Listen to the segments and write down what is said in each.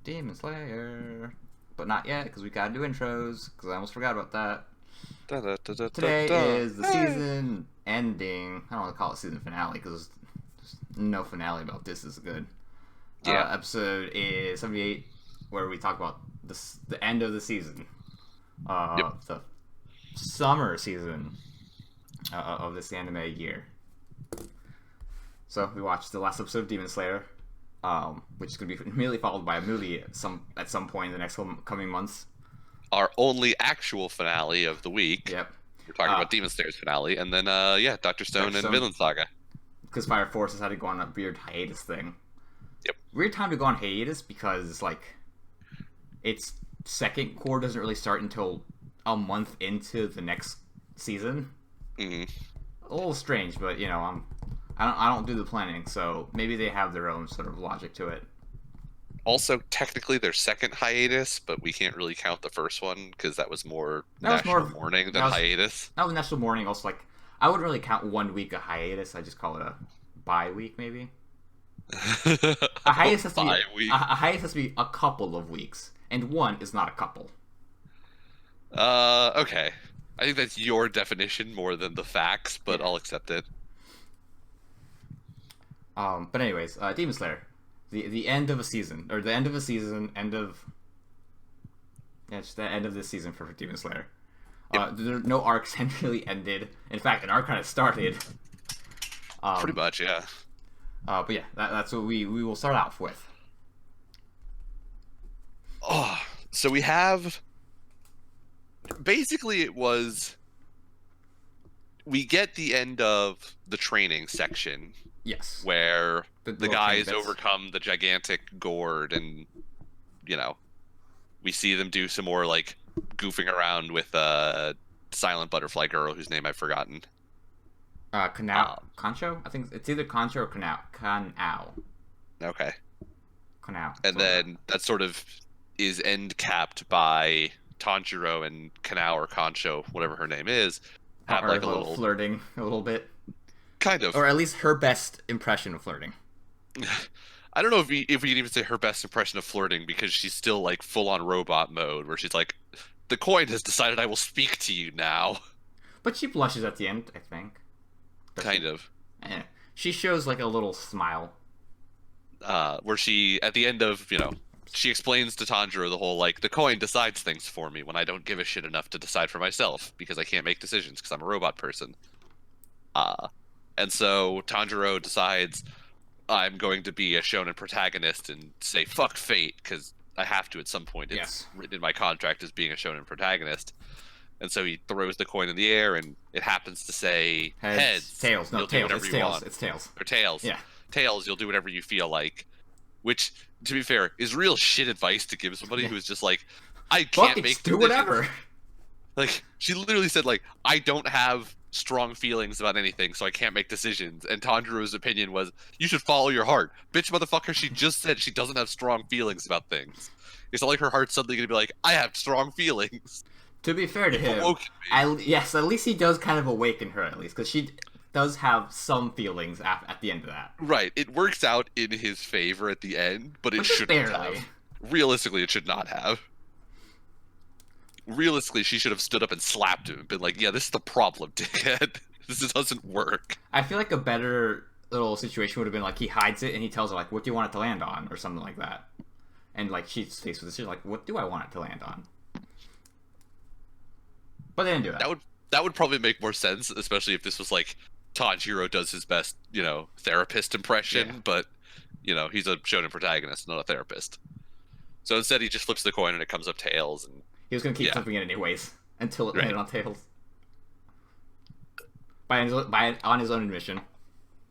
Demon Slayer. But not yet, because we gotta do intros, because I almost forgot about that. Da, da, da, da, da, Today da. is the Hey! season ending. I don't want to call it season finale, because there's no finale about this is good. Yeah. Episode is 78, where we talk about the end of the season. Yep. The summer season of this anime year. So we watched the last episode of Demon Slayer, which is going to be immediately followed by a movie at some point in the next coming months. Our only actual finale of the week. Yep. We're talking about Demon Slayer's finale, and then Dr. Stone Dr. and Stone. Vinland Saga. Because Fire Force has had to go on a weird hiatus thing. Yep. Weird time to go on hiatus because its second core doesn't really start until a month into the next season. hmm A little strange, but I don't do the planning, so maybe they have their own sort of logic to it. Also, technically, their second hiatus, but we can't really count the first one because that was more That was national more- mourning than that was- hiatus. That was National Morning. Also, I wouldn't really count 1 week a hiatus. I just call it a bye week, maybe. A hiatus has to be Bye-week. a hiatus has to be a couple of weeks, and one is not a couple. Okay. I think that's your definition more than the facts, but Yeah. I'll accept it. But anyways, Demon Slayer, the end of a season, or the end of a season, it's the end of this season for Demon Slayer. No arcs had really ended. In fact, an arc kind of started. Pretty much, yeah. But yeah, that's what we will start off with. Oh, so we have basically we get the end of the training section Yes. where the little guys training bits. overcome the gigantic gourd, and we see them do some more like goofing around with a silent butterfly girl whose name I've forgotten. Concho? I think it's either Concho or Kanao. Okay. Kanao. And then that sort of is end capped by Tanjiro and Kanao or Concho, whatever her name is, have or like a little flirting a little bit, kind of. or at least her best impression of flirting. I don't know if we can even say her best impression of flirting, because she's still like full on robot mode where she's like, the coin has decided I will speak to you now. But she blushes at the end, I think. Kind of. Eh. She shows like a little smile. Where she, at the end of, she explains to Tanjiro the whole, like, the coin decides things for me when I don't give a shit enough to decide for myself, because I can't make decisions because I'm a robot person. And so Tanjiro decides, I'm going to be a shonen protagonist and say fuck fate, because I have to at some point. It's Yes. written in my contract as being a shonen protagonist. And so he throws the coin in the air, and it happens to say heads. Tails. No, You'll do tails. whatever It's you tails. want. It's tails. Or tails. Yeah. Tails, you'll do whatever you feel like. Which, to be fair, is real shit advice to give somebody Yeah. who's just like, I can't Fuck it, make just do decisions. whatever. Like, she literally said, like, I don't have strong feelings about anything, so I can't make decisions. And Tanjiro's opinion was, you should follow your heart. Bitch, motherfucker, she just said she doesn't have strong feelings about things. It's not like her heart's suddenly going to be like, I have strong feelings. To be fair to him, Awoken me. yes, at least he does kind of awaken her, at least, because she does have some feelings at the end of that. Right, it works out in his favor at the end, but it But just shouldn't barely. have. Realistically, it should not have. Realistically, she should have stood up and slapped him and been like, yeah, this is the problem, dickhead. This doesn't work. I feel like a better little situation would have been like he hides it and he tells her like, "What do you want it to land on?" or something like that, and like she's faced with this, she's like, "What do I want it to land on?" But they didn't do that. That would probably make more sense, especially if this was like Tanjiro does his best, therapist impression, Yeah. but he's a shonen protagonist, not a therapist. So instead, he just flips the coin and it comes up tails, and He was gonna keep Yeah. flipping it anyways until it Right. landed on tails. On his own admission.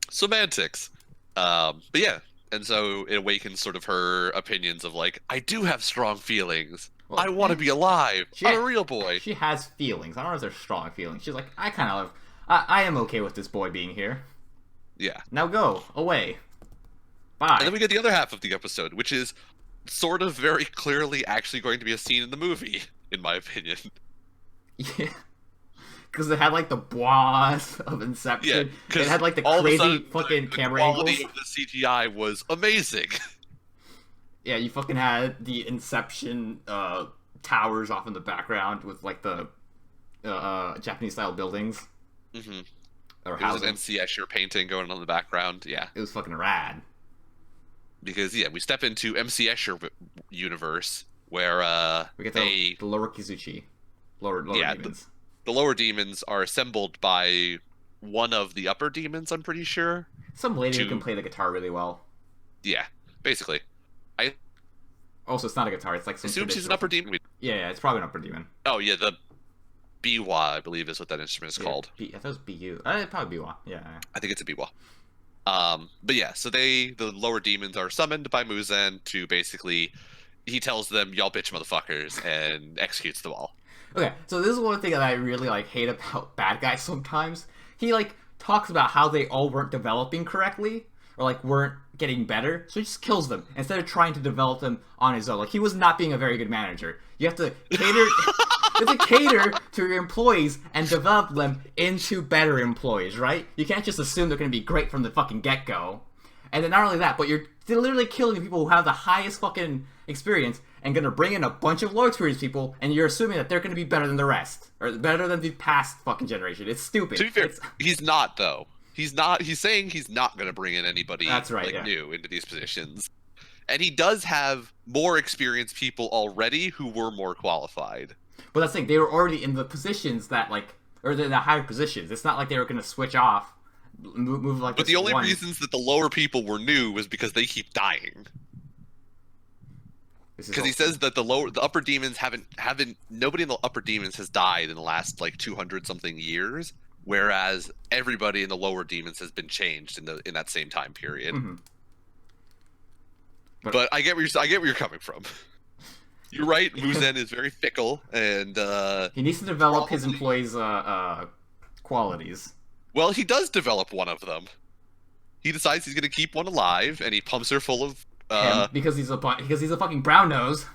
semantics. But yeah, and so it awakens sort of her opinions of like, I do have strong feelings. Well, I want to be alive. She- I'm a real boy. She has feelings. I don't know if they're strong feelings. She's like, I am okay with this boy being here. Yeah. Now go away. Bye. And then we get the other half of the episode, which is sort of very clearly actually going to be a scene in the movie, in my opinion. Yeah. Because it had like the boss of Yeah, Inception. because It had like the all of a crazy sudden, fucking the camera quality angles. of the CGI was amazing. Yeah, you fucking had the Inception towers off in the background with like the Japanese style buildings Hmm. or There was an housing. MC Escher painting going on in the background. Yeah, It was fucking rad. because yeah, we step into MC Escher universe where We get a the lower Kizuchi, lower yeah, demons. the lower demons are assembled by one of the upper demons, I'm pretty sure. Some lady who can To play the guitar really well. yeah, basically. I Also, it's not a guitar. It's like some assume she's an traditional. upper demon. Yeah, it's probably an upper demon. Oh yeah, the biwa, I believe is what that instrument is Yeah, called. I thought it was BU. Probably Biwa. Yeah. I think it's a biwa. But yeah, so the lower demons are summoned by Muzan to basically he tells them y'all bitch motherfuckers and executes them all. Okay, so this is one thing that I really like hate about bad guys sometimes. He like talks about how they all weren't developing correctly or like weren't getting better, so he just kills them instead of trying to develop them on his own. Like he was not being a very good manager. You have to cater you have to cater to your employees and develop them into better employees, right? You can't just assume they're gonna be great from the fucking get-go. And then not only that, but you're literally killing the people who have the highest fucking experience and gonna bring in a bunch of low experience people, and you're assuming that they're gonna be better than the rest or better than the past fucking generation. It's stupid. To be fair, It's- he's not though. He's not. He's saying he's not going to bring in anybody That's right, like yeah. new into these positions, and he does have more experienced people already who were more qualified. But that's the thing, they were already in the positions that like, or the higher positions. It's not like they were gonna switch off, move like. But this the only one. reasons that the lower people were new was because they keep dying. This is Because he also- says that the upper demons haven't nobody in the upper demons has died in the last like 200 something years, whereas everybody in the lower demons has been changed in that same time period. Mhm. But I get where you're coming from. You're right. Muzan is very fickle, and He needs to develop his Probably- employees' qualities. well, he does develop one of them. He decides he's going to keep one alive, and he pumps her full of Him, because he's a fucking brown nose.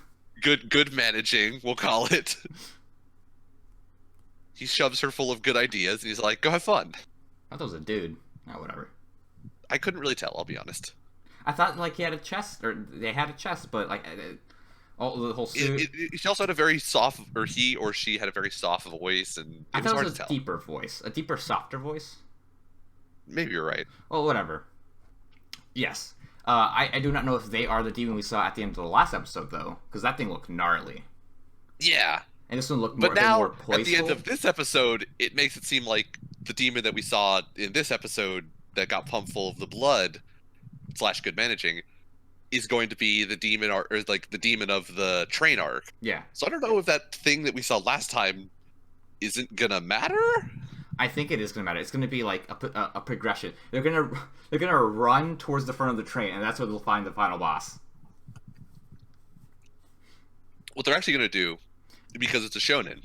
good managing, we'll call it. He shoves her full of good ideas, and he's like, "Go have fun." I thought it was a dude. Oh, whatever. I couldn't really tell, I'll be honest. I thought like he had a chest, or they had a chest, but like all the whole suit. She also had a very soft, or he or she had a very soft voice, and I it was thought it hard was to a tell. deeper voice, a deeper, softer voice. Maybe you're right. Well, whatever. Yes. I do not know if they are the demon we saw at the end of the last episode, though, because that thing looked gnarly. Yeah, And this one looked more, but a bit now more at playful. the end of this episode, it makes it seem like the demon that we saw in this episode that got pumped full of the blood / good managing is going to be the demon or like the demon of the train arc. Yeah. So I don't know if that thing that we saw last time isn't gonna matter. I think it is going to matter. It's going to be like a progression. They're gonna run towards the front of the train, and that's where they'll find the final boss. What they're actually gonna do, because it's a shonen,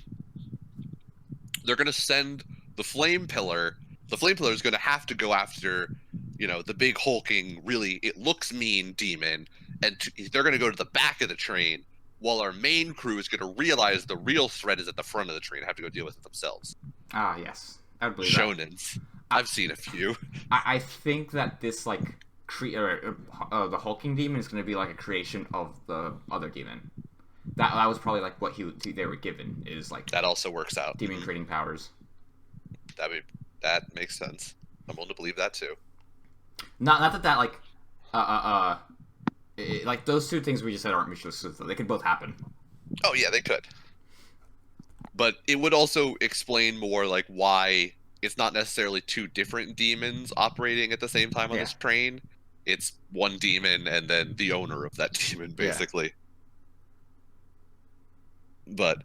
they're gonna send the flame pillar. The flame pillar is gonna have to go after, the big hulking, really it looks mean demon, and they're gonna go to the back of the train, while our main crew is gonna realize the real threat is at the front of the train and have to go deal with it themselves. Ah, yes. I would believe that. Shonens. I've seen a few. I think that this like the hulking demon is going to be like a creation of the other demon. That was probably like what they were given is like That also works out. demon creating powers. That makes sense. I'm willing to believe that too. Not that like like those two things we just said aren't mutually exclusive. They could both happen. Oh yeah, they could. But it would also explain more like why it's not necessarily two different demons operating at the same time on Yeah. this train. It's one demon and then the owner of that demon, Yeah. basically. But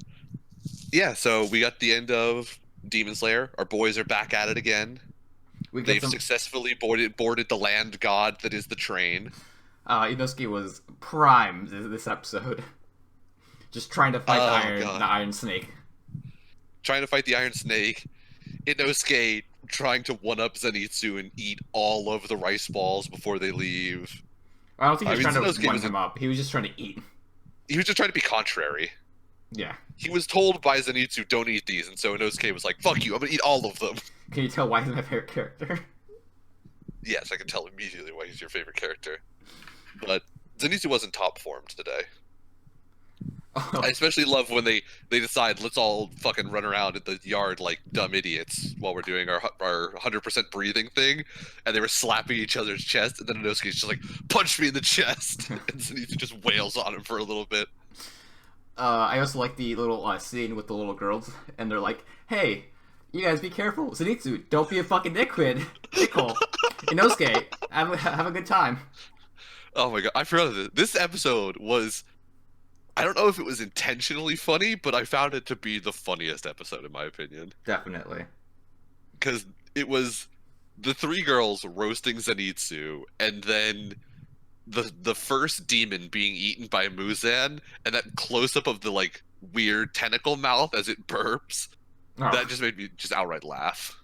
yeah, so we got the end of Demon Slayer. Our boys are back at it again. We get They've some. successfully boarded the land god that is the train. Inosuke was prime this episode, just trying to fight Oh, God. the Iron Snake. Trying to fight the Iron Snake. Inosuke trying to one-up Zenitsu and eat all of the rice balls before they leave. I don't think he I was mean, trying Inosuke to one was him up. He was just trying to eat. He was just trying to be contrary. Yeah. He was told by Zenitsu, don't eat these, and so Inosuke was like, fuck you, I'm gonna eat all of them. Can you tell why he's my favorite character? Yes, I can tell immediately why he's your favorite character. But Zenitsu wasn't top form today. Oh, I especially love when they decide let's all fucking run around in the yard like dumb idiots while we're doing our 100% breathing thing, and they were slapping each other's chest, and then Inosuke's just like punch me in the chest, and Zenitsu just wails on him for a little bit. I also like the little scene with the little girls, and they're like, "Hey, you guys, be careful, Zenitsu, don't be a fucking dickwit, dickhole, Inosuke, have a good time." Oh my god, I forgot this. This episode was. I don't know if it was intentionally funny, but I found it to be the funniest episode in my opinion. Definitely. Because it was the three girls roasting Zenitsu, and then the first demon being eaten by Muzan, and that close up of the like weird tentacle mouth as it burps. Oh. That just made me just outright laugh.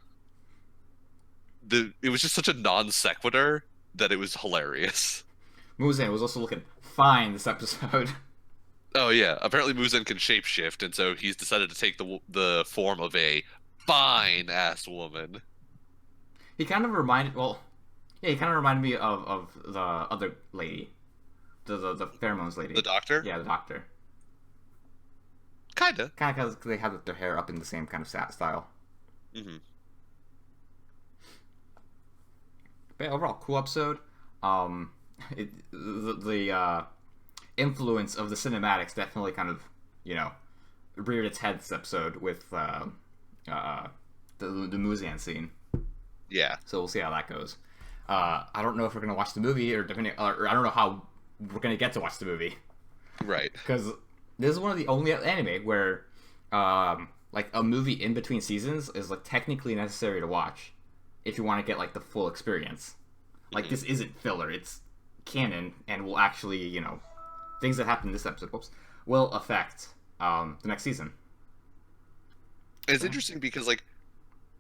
It was just such a non sequitur that it was hilarious. Muzan was also looking fine this episode. Oh yeah, apparently Muzan can shapeshift, and so he's decided to take the form of a fine ass woman. He kind of reminded, well, yeah, he kind of reminded me of the other lady, the pheromones lady. The doctor? Yeah, the doctor. Kinda. Kind of because they had their hair up in the same kind of style. Mm-hmm. But overall, cool episode. The influence of the cinematics definitely kind of, reared its head this episode with the Muzan scene. Yeah. So we'll see how that goes. I don't know if we're gonna watch the movie, or I don't know how we're gonna get to watch the movie. Right. Because this is one of the only anime where, like, a movie in between seasons is like technically necessary to watch if you want to get like the full experience. Like, this isn't filler; it's canon, and will actually, things that happen in this episode, will affect the next season. It's interesting because like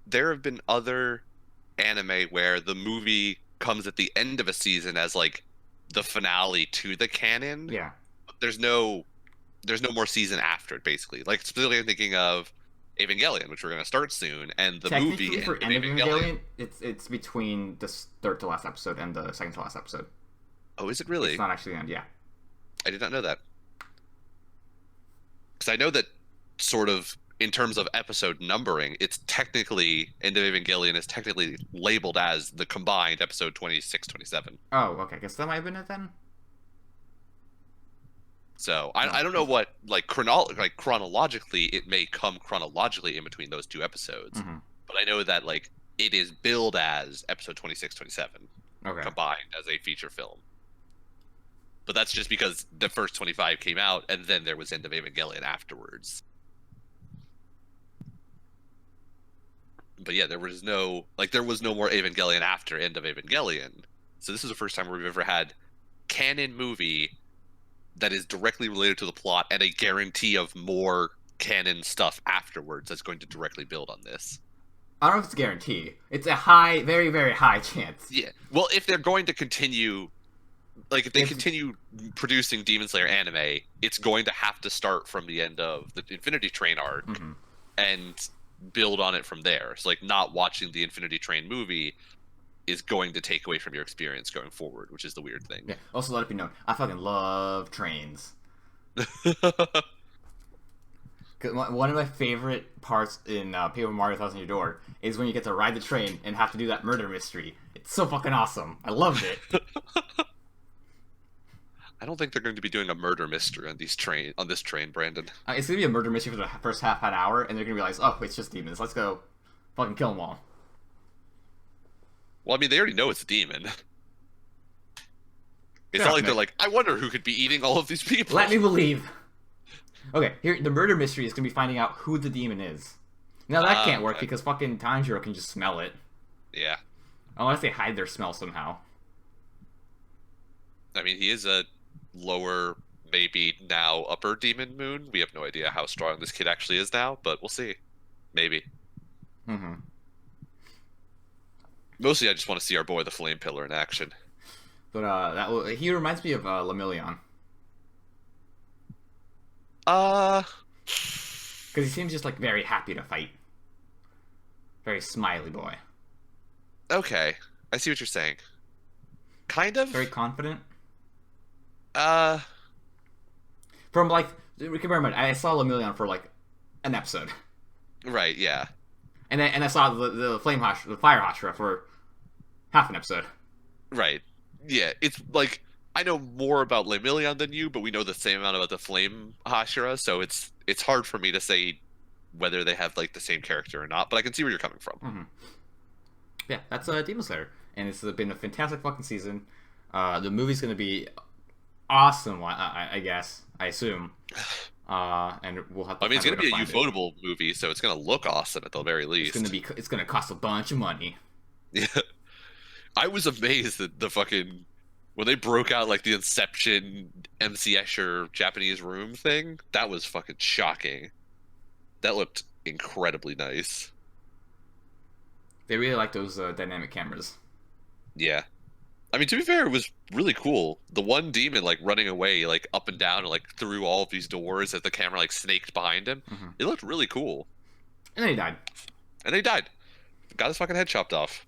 there have been other anime where the movie comes at the end of a season as like the finale to the canon. Yeah. There's no more season after it, basically. Like specifically I'm thinking of Evangelion, which we're gonna start soon, and the Technically, movie for End of Evangelion, it's between the third to last episode and the second to last episode. Oh, is it really? It's not actually the end, yeah. I did not know that. Because I know that sort of in terms of episode numbering, it's technically End of Evangelion is technically labeled as the combined episode 26, 27. Oh, okay. I guess that might have been it then. So I don't know what chronologically it may come chronologically in between those two episodes, but I know that like it is billed as episode 26, 27 combined as a feature film. But that's just because the first 25 came out, and then there was End of Evangelion afterwards. But yeah, there was no more Evangelion after End of Evangelion. So this is the first time where we've ever had canon movie that is directly related to the plot and a guarantee of more canon stuff afterwards that's going to directly build on this. I don't know if it's a guarantee. It's a high, very, very high chance. Yeah. Well, if they're going to continue, like if they continue producing Demon Slayer anime, it's going to have to start from the end of the Infinity Train arc and build on it from there. So like not watching the Infinity Train movie is going to take away from your experience going forward, which is the weird thing. Yeah. Also, let it be known, I fucking love trains. One of my favorite parts in Paper Mario Thousand Year Door is when you get to ride the train and have to do that murder mystery. It's so fucking awesome. I loved it. I don't think they're going to be doing a murder mystery on this train, Brandon. It's gonna be a murder mystery for the first half an hour, and they're gonna realize, oh, it's just demons. Let's go, fucking kill them all. Well, I mean, they already know it's a demon. It's not like they're like, I wonder who could be eating all of these people. Let me believe. Okay, here the murder mystery is gonna be finding out who the demon is. Now that can't work because fucking Tanjiro can just smell it. Yeah. Unless they hide their smell somehow. I mean, he is a lower, maybe now upper demon moon. We have no idea how strong this kid actually is now, but we'll see. Maybe. Mostly, I just want to see our boy, the Flame Pillar, in action. But he reminds me of Lemillion. Because he seems just like very happy to fight. Very smiley boy. Okay, I see what you're saying. Kind of. Very confident. Uh, From like, remember, I saw Lemillion for like an episode, right, yeah. and I saw the the Fire Hashira for half an episode. Right. Yeah, it's like I know more about Lemillion than you, but we know the same amount about the Flame Hashira, so it's hard for me to say whether they have like the same character or not, but I can see where you're coming from. Mm-hmm. Yeah, that's Demon Slayer, and it's been a fantastic fucking season. The movie's gonna be awesome, I guess, I assume. And we'll have to. I mean, it's going to be a find it. Ufotable movie, so it's going to look awesome at the very least. It's gonna cost a bunch of money. Yeah. I was amazed that the fucking when they broke out like the Inception MC Escher Japanese room thing, that was fucking shocking. That looked incredibly nice. They really like those dynamic cameras. Yeah. I mean, to be fair, it was really cool. The one demon like running away, like up and down, and like through all of these doors as the camera like snaked behind him. Mm-hmm. It looked really cool. And then he died. And he died. Got his fucking head chopped off.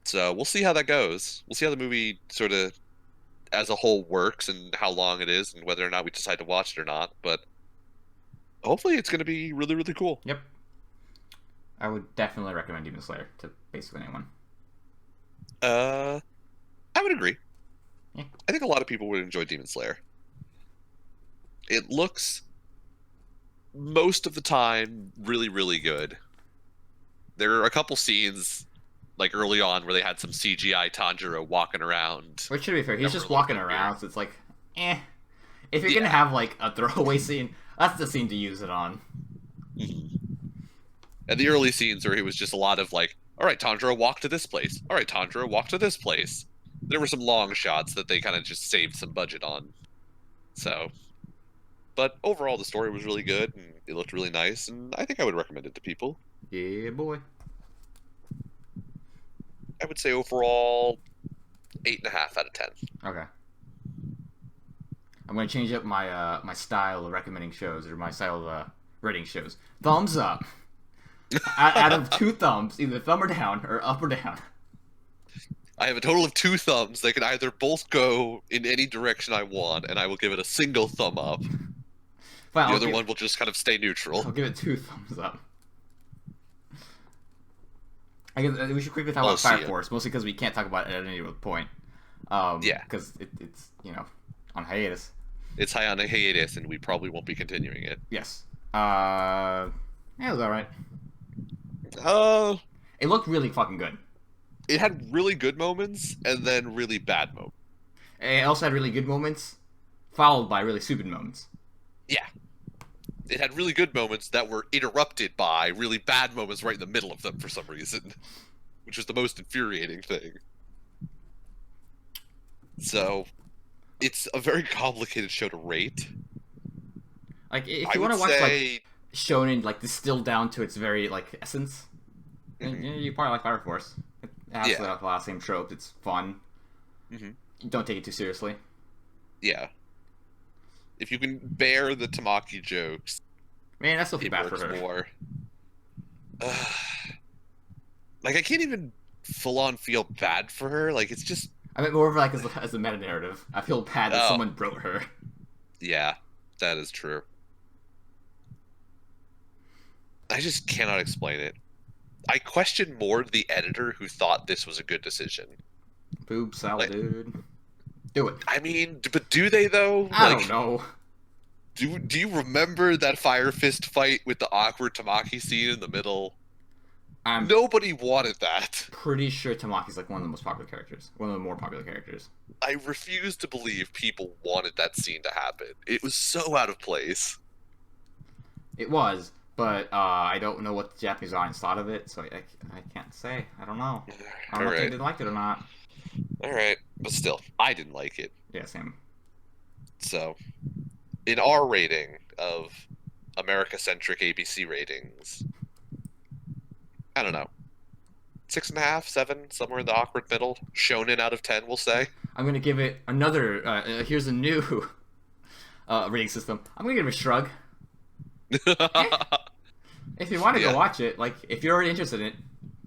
So we'll see how that goes. We'll see how the movie sort of as a whole works and how long it is and whether or not we decide to watch it or not. But hopefully it's going to be really, really cool. Yep. I would definitely recommend Demon Slayer to basically anyone. I would agree. Yeah. I think a lot of people would enjoy Demon Slayer. It looks most of the time really, really good. There are a couple scenes like early on where they had some CGI Tanjiro walking around. Which, to be fair, he's just walking around, so it's like, eh. If you're Yeah. gonna have like a throwaway scene, that's the scene to use it on. Mhm. And the early scenes where it was just a lot of like, all right, Tanjiro, walk to this place. All right, Tanjiro, walk to this place. There were some long shots that they kind of just saved some budget on. So, but overall, the story was really good and it looked really nice, and I think I would recommend it to people. Yeah, boy. I would say overall, 8.5 out of 10. Okay. I'm gonna change up my my style of recommending shows, or my style of rating shows. Thumbs up. Out of 2 thumbs, either thumb or down, or up or down. I have a total of 2 thumbs. They can either both go in any direction I want, and I will give it a single thumb up. Fine, The other one will just kind of stay neutral. I'll give it 2 thumbs up. I guess we should quickly talk about Fire Force, mostly because we can't talk about it at any point. Yeah. Because it's on hiatus. It's high on a hiatus, and we probably won't be continuing it. Yes. Yeah, it was alright. It looked really fucking good. It had really good moments, and then really bad moments. It also had really good moments, followed by really stupid moments. Yeah. It had really good moments that were interrupted by really bad moments right in the middle of them for some reason, which was the most infuriating thing. So, it's a very complicated show to rate. Like, if you want to watch like shonen like distilled down to its very like essence, then you probably like Fire Force. It has a lot of the same tropes. It's fun. You don't take it too seriously. Yeah. If you can bear the Tamaki jokes, man, that's so it bad for works her. more. Like, I can't even full on feel bad for her. Like, it's just. I mean, more of like as a meta narrative. I feel bad that someone wrote her. Yeah, that is true. I just cannot explain it. I question more the editor who thought this was a good decision. Boob salad, dude. Do it. I mean, but do they though? I don't know. Do you remember that Fire Fist fight with the awkward Tamaki scene in the middle? Nobody wanted that. Pretty sure Tamaki's like one of the most popular characters. One of the more popular characters. I refuse to believe people wanted that scene to happen. It was so out of place. It was, but I don't know what the Japanese audience thought of it, so I can't say. I don't know. I don't know if they didn't like it or not. Alright, but still, I didn't like it. Yeah, same. So, in our rating of America-centric ABC ratings, I don't know, 6.5, 7, somewhere in the awkward middle. Shonen out of 10, we'll say. I'm gonna give it another. Here's a new rating system. I'm gonna give it a shrug. If you want to go watch it, like if you're already interested in it,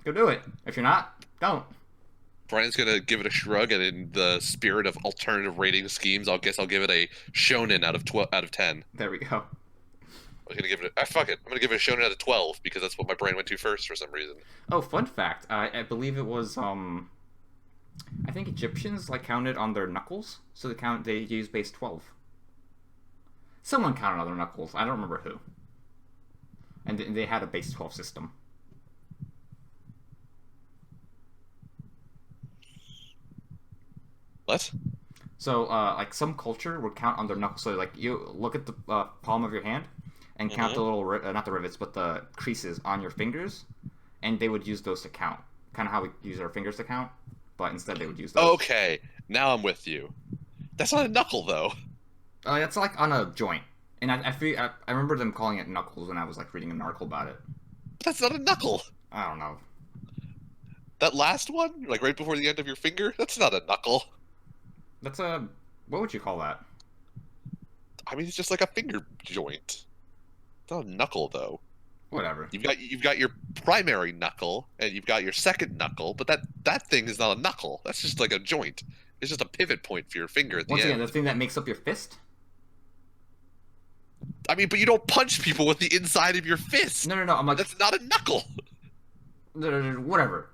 go do it. If you're not, don't. Brian's gonna give it a shrug, and in the spirit of alternative rating schemes, I'll give it a shonen out of 12 out of 10. There we go. I'm gonna give it. Fuck it. I'm gonna give it a shonen out of 12 because that's what my brain went to first for some reason. Oh, fun fact. I believe it was I think Egyptians like counted on their knuckles, so they use base 12. Someone counted on their knuckles. I don't remember who. And they had a base 12 system. What? So, like some culture would count on their knuckles. So, like you look at the palm of your hand and count the little not the rivets, but the creases on your fingers, and they would use those to count. Kind of how we use our fingers to count, but instead they would use those. Okay, now I'm with you. That's not a knuckle though. That's like on a joint, and I remember them calling it knuckles when I was like reading an article about it. That's not a knuckle. I don't know. That last one, like right before the end of your finger, that's not a knuckle. That's a what would you call that? I mean, it's just like a finger joint. It's not a knuckle though. Whatever. You've got your primary knuckle and you've got your second knuckle, but that thing is not a knuckle. That's just like a joint. It's just a pivot point for your finger at the Once end. again, the thing that makes up your fist. I mean, but you don't punch people with the inside of your fist. No. I'm like That's not a knuckle. whatever.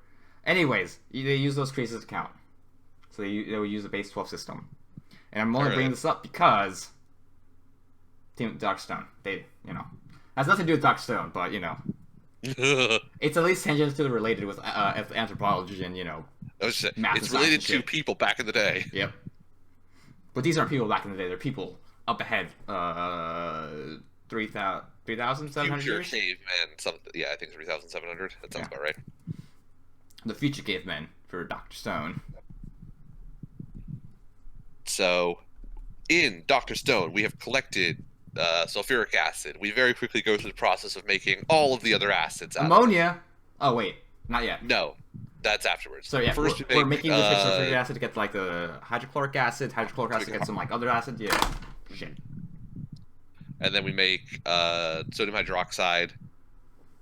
Anyways, they use those creases to count. So they will use the base 12 system. And I'm only bringing this up because Team Dr. Stone, they, has nothing to do with Dr. Stone, but, it's at least tangentially related with anthropology and, math it's and related science to and shit. people back in the day. Yep. But these aren't people back in the day. They're people up ahead, 3,700 Future years? caveman, something. Yeah, I think it's 3,700. That sounds about right. The future cavemen for Dr. Stone. So, in Dr. Stone, we have collected sulfuric acid. We very quickly go through the process of making all of the other acids. Ammonia. Oh wait, not yet. No, that's afterwards. So yeah, first we're making this sulfuric acid to get like the hydrochloric acid. Hydrochloric acid to get some like other acid. Yeah. Shit. And then we make sodium hydroxide,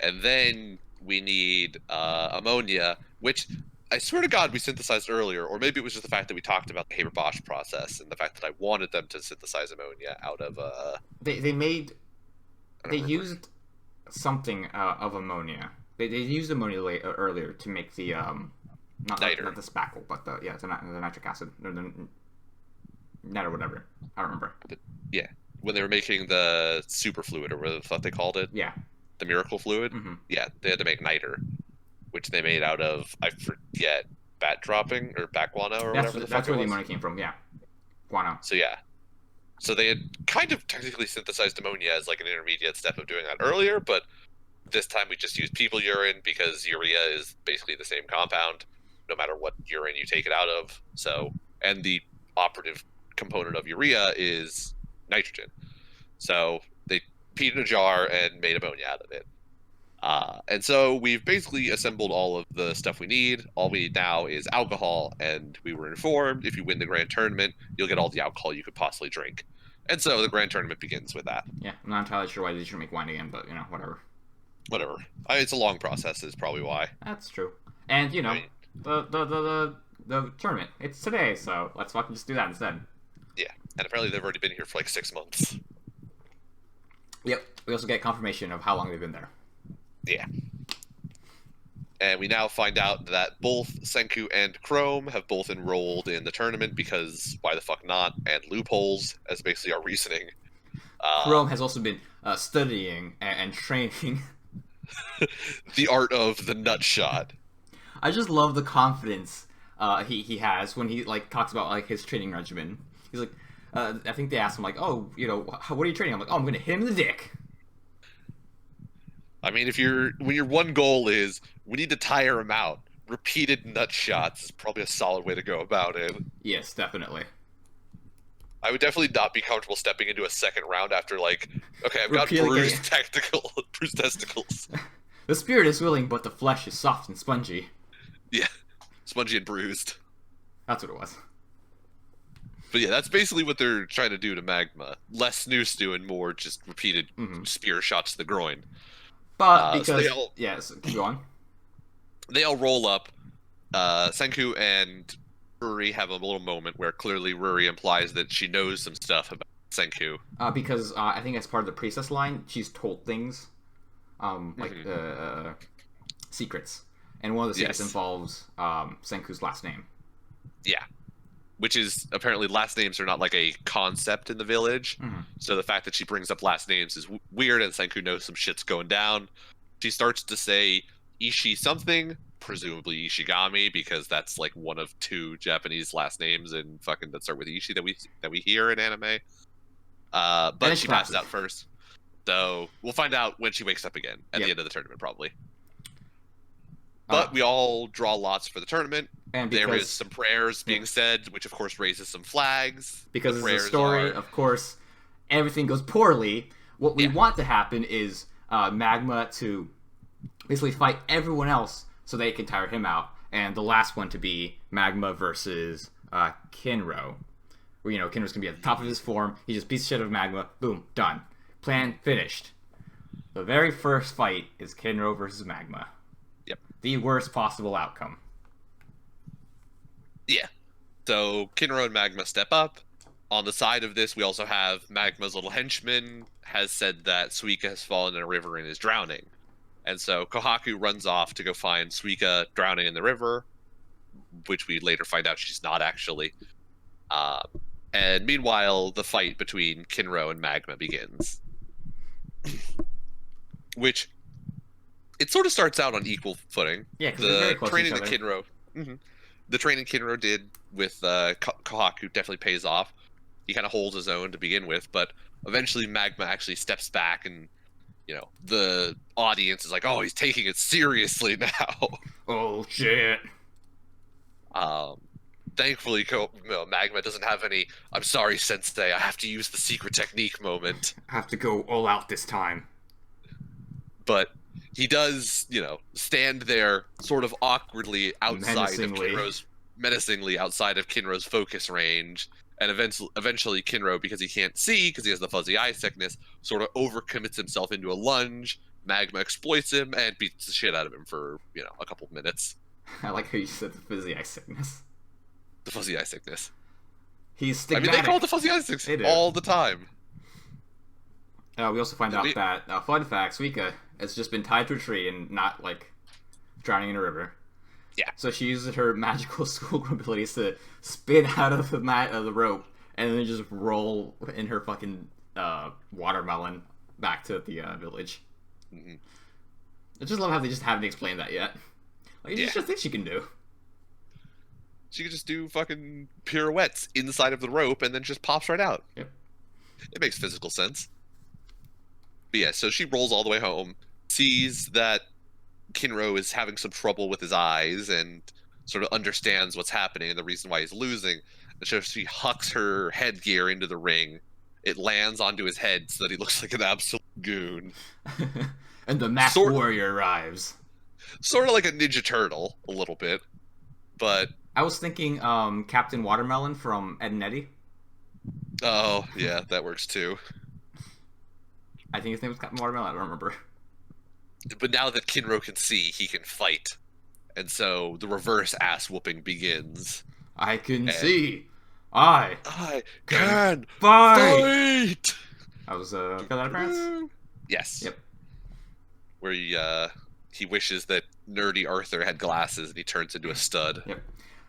and then we need ammonia, which I swear to God we synthesized earlier, or maybe it was just the fact that we talked about the Haber-Bosch process and the fact that I wanted them to synthesize ammonia out of. They used something of ammonia. They used ammonia earlier to make the not the spackle, but the nitric acid or the net or whatever. I don't remember. Yeah, when they were making the super fluid or whatever the fuck they called it. Yeah. The miracle fluid. Mm-hmm. Yeah, they had to make niter, which they made out of I forget bat dropping or bat guano or whatever. That's where the ammonia came from. Yeah. Guano. So yeah. So they had kind of technically synthesized ammonia as like an intermediate step of doing that earlier, but this time we just used people urine because urea is basically the same compound, no matter what urine you take it out of. So, and the operative component of urea is nitrogen. So they peed in a jar and made ammonia out of it. And so we've basically assembled all of the stuff we need. All we need now is alcohol, and we were informed if you win the grand tournament, you'll get all the alcohol you could possibly drink. And so the grand tournament begins with that. Yeah, I'm not entirely sure why they should make wine again, but whatever. Whatever. It's a long process, is probably why. That's true. And the tournament. It's today, so let's fucking just do that instead. Yeah, and apparently they've already been here for like 6 months. Yep. We also get confirmation of how long they've been there. Yeah. And we now find out that both Senku and Chrome have both enrolled in the tournament because why the fuck not? And loopholes as basically our reasoning. Chrome has also been studying and training. The art of the nut shot. I just love the confidence he has when he like talks about like his training regimen. He's like, I think they asked him like, oh, what are you training? I'm like, oh, I'm gonna hit him in the dick. I mean, when your one goal is we need to tire him out, repeated nut shots is probably a solid way to go about it. Yes, definitely. I would definitely not be comfortable stepping into a second round after like, okay, I've got bruised testicles. The spirit is willing, but the flesh is soft and spongy. Yeah, spongy and bruised. That's what it was. But yeah, that's basically what they're trying to do to Magma. Less snooze and more just repeated spear shots to the groin. But because keep going. They all roll up. Senku and Ruri have a little moment where clearly Ruri implies that she knows some stuff about Senku. Because I think as part of the princess line, she's told things, like secrets, and one of the secrets Yes. involves Senku's last name. Yeah. Which is apparently last names are not like a concept in the village. Mhm. So the fact that she brings up last names is weird, and Senku knows some shit's going down. She starts to say Ishi something, presumably Ishigami, because that's like one of two Japanese last names and fucking that start with Ishi that we hear in anime. But it's she passes classic. out first. So we'll find out when she wakes up again at Yep. the end of the tournament, probably. But we all draw lots for the tournament. and There because is some prayers being said, which of course raises some flags. because The it's a prayers story, are- of course, everything goes poorly. What we Yeah. want to happen is Magma to basically fight everyone else so they can tire him out, and the last one to be Magma versus Kinro. Where, Kinro's gonna be at the top of his form. He just beats the shit out of Magma. Boom, done. Plan finished. The very first fight is Kinro versus Magma. Yep. The worst possible outcome. Yeah. So Kinro and Magma step up. On the side of this, we also have Magma's little henchman has said that Suika has fallen in a river and is drowning. And so Kohaku runs off to go find Suika drowning in the river, which we later find out she's not actually. And meanwhile, the fight between Kinro and Magma begins. Which, it sort of starts out on equal footing. Yeah, because they're very The close to training each that other. Kinro, the training Kinro did with Kohaku definitely pays off. He kind of holds his own to begin with, but eventually Magma actually steps back, and the audience is like, "Oh, he's taking it seriously now." Oh shit. Thankfully, Magma doesn't have any "I'm sorry, Sensei, I have to use the secret technique" moment. I have to go all out this time. But he does, stand there sort of awkwardly menacingly outside of Kinro's focus range, and eventually Kinro, because he can't see because he has the fuzzy eye sickness, sort of overcommits himself into a lunge. Magma exploits him and beats the shit out of him for a couple of minutes. I like how you said the fuzzy eye sickness. The fuzzy eye sickness. He's I stigmatic. mean, they call it the fuzzy eye sickness They do. all the time. We also find out that, fun fact, Suika has just been tied to a tree and not, drowning in a river. Yeah. So she uses her magical schoolgirl abilities to spin out of the rope and then just roll in her fucking watermelon back to the village. Mm-hmm. I just love how they just haven't explained that yet. Like, it's just things she can do. She could just do fucking pirouettes inside of the rope and then just pops right out. Yep. It makes physical sense. But yeah, so she rolls all the way home, sees that Kinro is having some trouble with his eyes, and sort of understands what's happening and the reason why he's losing. And so she hucks her headgear into the ring. It lands onto his head so that he looks like an absolute goon. And the masked warrior arrives. Sort of like a Ninja Turtle, a little bit. But I was thinking Captain Watermelon from Ed and Eddie. oh, yeah, that works too. I think his name was Captain Watermelon, I don't remember. But now that Kinro can see, he can fight. And so the reverse ass whooping begins. I can see. I can fight! fight! I was, got that appearance? Yes. Yep. Where he wishes that nerdy Arthur had glasses and he turns into a stud. Yep.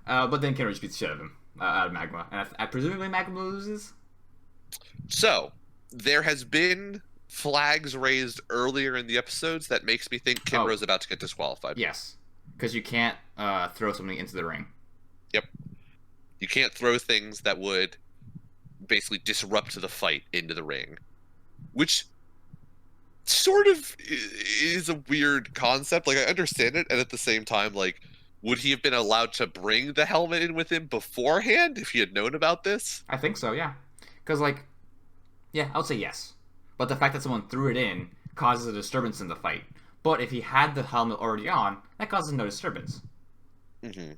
But then Kinro just beats the shit out of him, out of Magma. And I presumably Magma loses? So, there has been flags raised earlier in the episodes that makes me think Kinro's about to get disqualified. Yes. Because you can't throw something into the ring. Yep. You can't throw things that would basically disrupt the fight into the ring. Which sort of is a weird concept. Like, I understand it, and at the same time, would he have been allowed to bring the helmet in with him beforehand if he had known about this? I think so, yeah. Because, yeah, I would say yes. But the fact that someone threw it in causes a disturbance in the fight. But if he had the helmet already on, that causes no disturbance. Mm-hmm.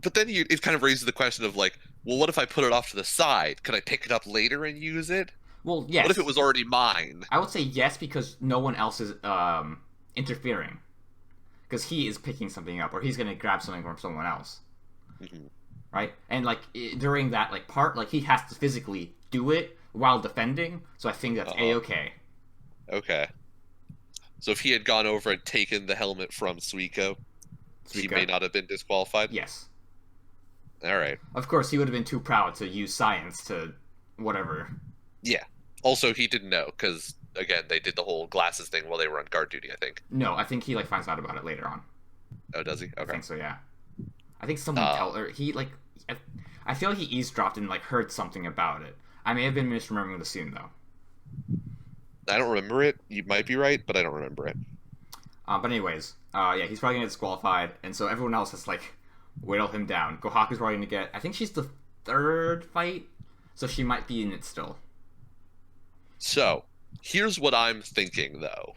But then it kind of raises the question of, well, what if I put it off to the side? Could I pick it up later and use it? Well, yes. What if it was already mine? I would say yes because no one else is interfering because he is picking something up or he's gonna grab something from someone else, Hmm. right? And like during that like part, like he has to physically do it while defending. So I think that's Uh-huh. a-okay. Okay. So if he had gone over and taken the helmet from Suiko, he may Suika, not have been disqualified. yes. All right. Of course, he would have been too proud to use science to whatever. Yeah. Also, he didn't know because again, they did the whole glasses thing while they were on guard duty. I think. No, I think he like finds out about it later on. Oh, does he? I Okay. think so, yeah. I think someone Uh, tell or he like I feel like he eavesdropped and like heard something about it. I may have been misremembering the scene though. I don't remember it. You might be right, but I don't remember it. But anyways, yeah, he's probably gonna get disqualified, and so everyone else has like whittle him down. Kohaku's probably gonna get. I think she's the third fight, so she might be in it still. So, here's what I'm thinking though.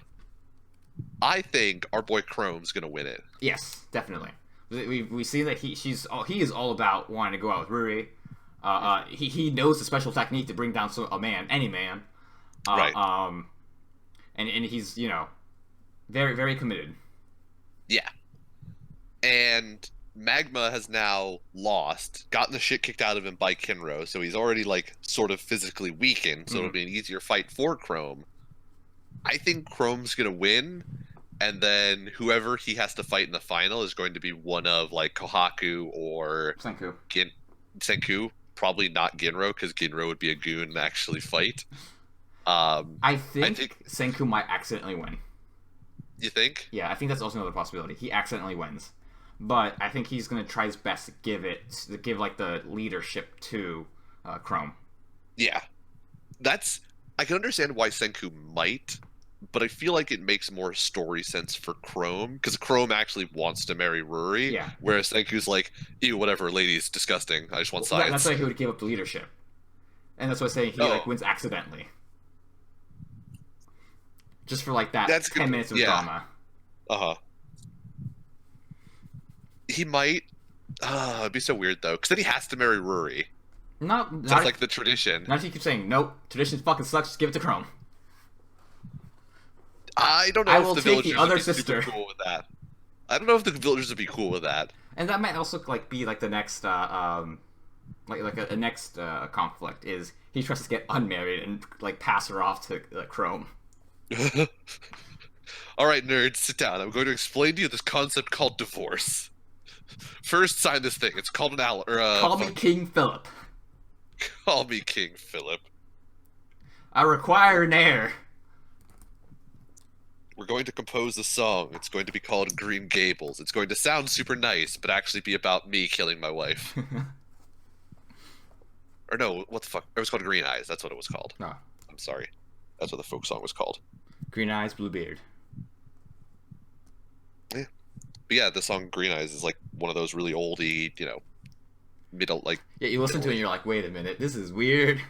I think our boy Chrome's gonna win it. Yes, definitely. We see that he is all about wanting to go out with Ruri. He knows the special technique to bring down a man, any man. Right. And he's very very committed. Yeah. And Magma has now lost, gotten the shit kicked out of him by Kinro, so he's already like sort of physically weakened, so it'll be an easier fight for Chrome. I think Chrome's gonna win, and then whoever he has to fight in the final is going to be one of like Kohaku or Senku. Senku. Probably not Ginro, because Ginro would be a goon and actually fight. I think think- Senku might accidentally win. You think? Yeah, I think that's also another possibility. He accidentally wins, but I think he's gonna try his best to give like the leadership to Chrome. Yeah. I can understand why Senku might, but I feel like it makes more story sense for Chrome, because Chrome actually wants to marry Ruri, Yeah. whereas Senku's like, ew, whatever, lady's disgusting, I just want Well, science. that's why he would give up the leadership, and that's why I'm saying he like Oh. wins accidentally, just for like that That's 10 good. minutes of Yeah. drama. Uh-huh. He might. It'd be so weird, though, because then he has to marry Ruri. Not That's like the tradition. not if you keep saying nope. Tradition fucking sucks. Just give it to Chrome. I don't know I if will the take the villagers other would be sister. super cool with that. I don't know if the villagers would be cool with that. And that might also like be like the next like a next conflict is he tries to get unmarried and like pass her off to Chrome. All right, nerds, sit down. I'm going to explain to you this concept called divorce. First, sign this thing. It's called an Call me King Philip. Call me King Philip. I require an heir. We're going to compose a song. It's going to be called Green Gables. It's going to sound super nice, but actually be about me killing my wife. Or no, what the fuck? It was called Green Eyes. That's what it was called. No. I'm sorry. That's what the folk song was called. Green eyes, blue beard. But yeah, the song Green Eyes is like one of those really oldie, middle, like, Yeah, you listen to it and you're like, wait a minute, this is weird.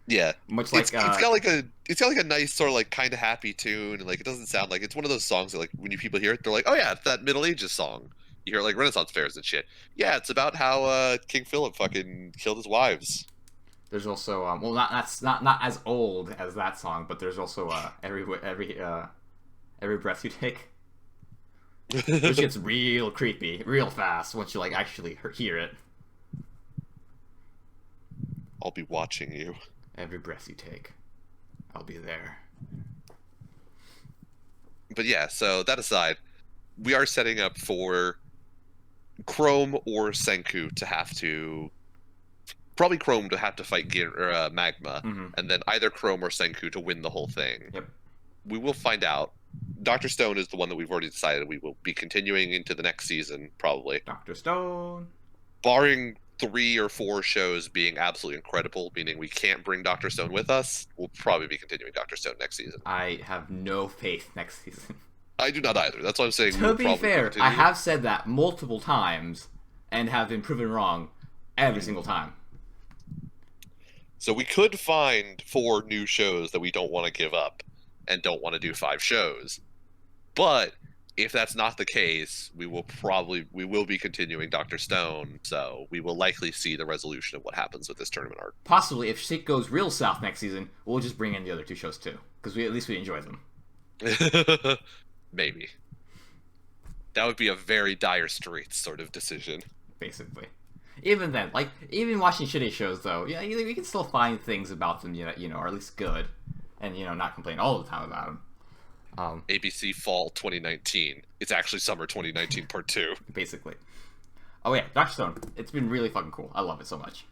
yeah. Much like It's got like a nice sort of like kind of happy tune, and like it doesn't sound like it's one of those songs that like when people hear it, they're like, oh yeah, it's that Middle Ages song. You hear it, like Renaissance fairs and shit. Yeah, it's about how King Philip fucking killed his wives. there's also well, not as old as that song, but there's also every breath you take, which gets real creepy real fast once you like actually hear it. I'll be watching you. Every breath you take, I'll be there. But yeah, so that aside, we are setting up for Chrome or Senku to have to, probably Chrome to have to fight Magma, Mhm. and then either Chrome or Senku to win the whole thing. Yep. We will find out. Dr. Stone is the one that we've already decided we will be continuing into the next season, probably. Dr. Stone. Barring 3 or 4 shows being absolutely incredible, meaning we can't bring Dr. Stone with us, we'll probably be continuing Dr. Stone next season. I have no faith next season. I do not either. That's why I'm saying To we'll be probably fair, continue. I have said that multiple times and have been proven wrong every single time. So we could find 4 new shows that we don't want to give up and don't want to do 5 shows. But if that's not the case, we will be continuing Dr. Stone, so we will likely see the resolution of what happens with this tournament arc. Possibly, if shit goes real south next season, we'll just bring in the other 2 shows too, because at least we enjoy them. Maybe. That would be a very Dire Straits sort of decision. Basically. Even then, like, even watching shitty shows, though, yeah, we can still find things about them, or at least good, and, not complain all the time about them. ABC Fall 2019. It's actually Summer 2019 Part 2. Basically. Oh, yeah, Dr. Stone. It's been really fucking cool. I love it so much.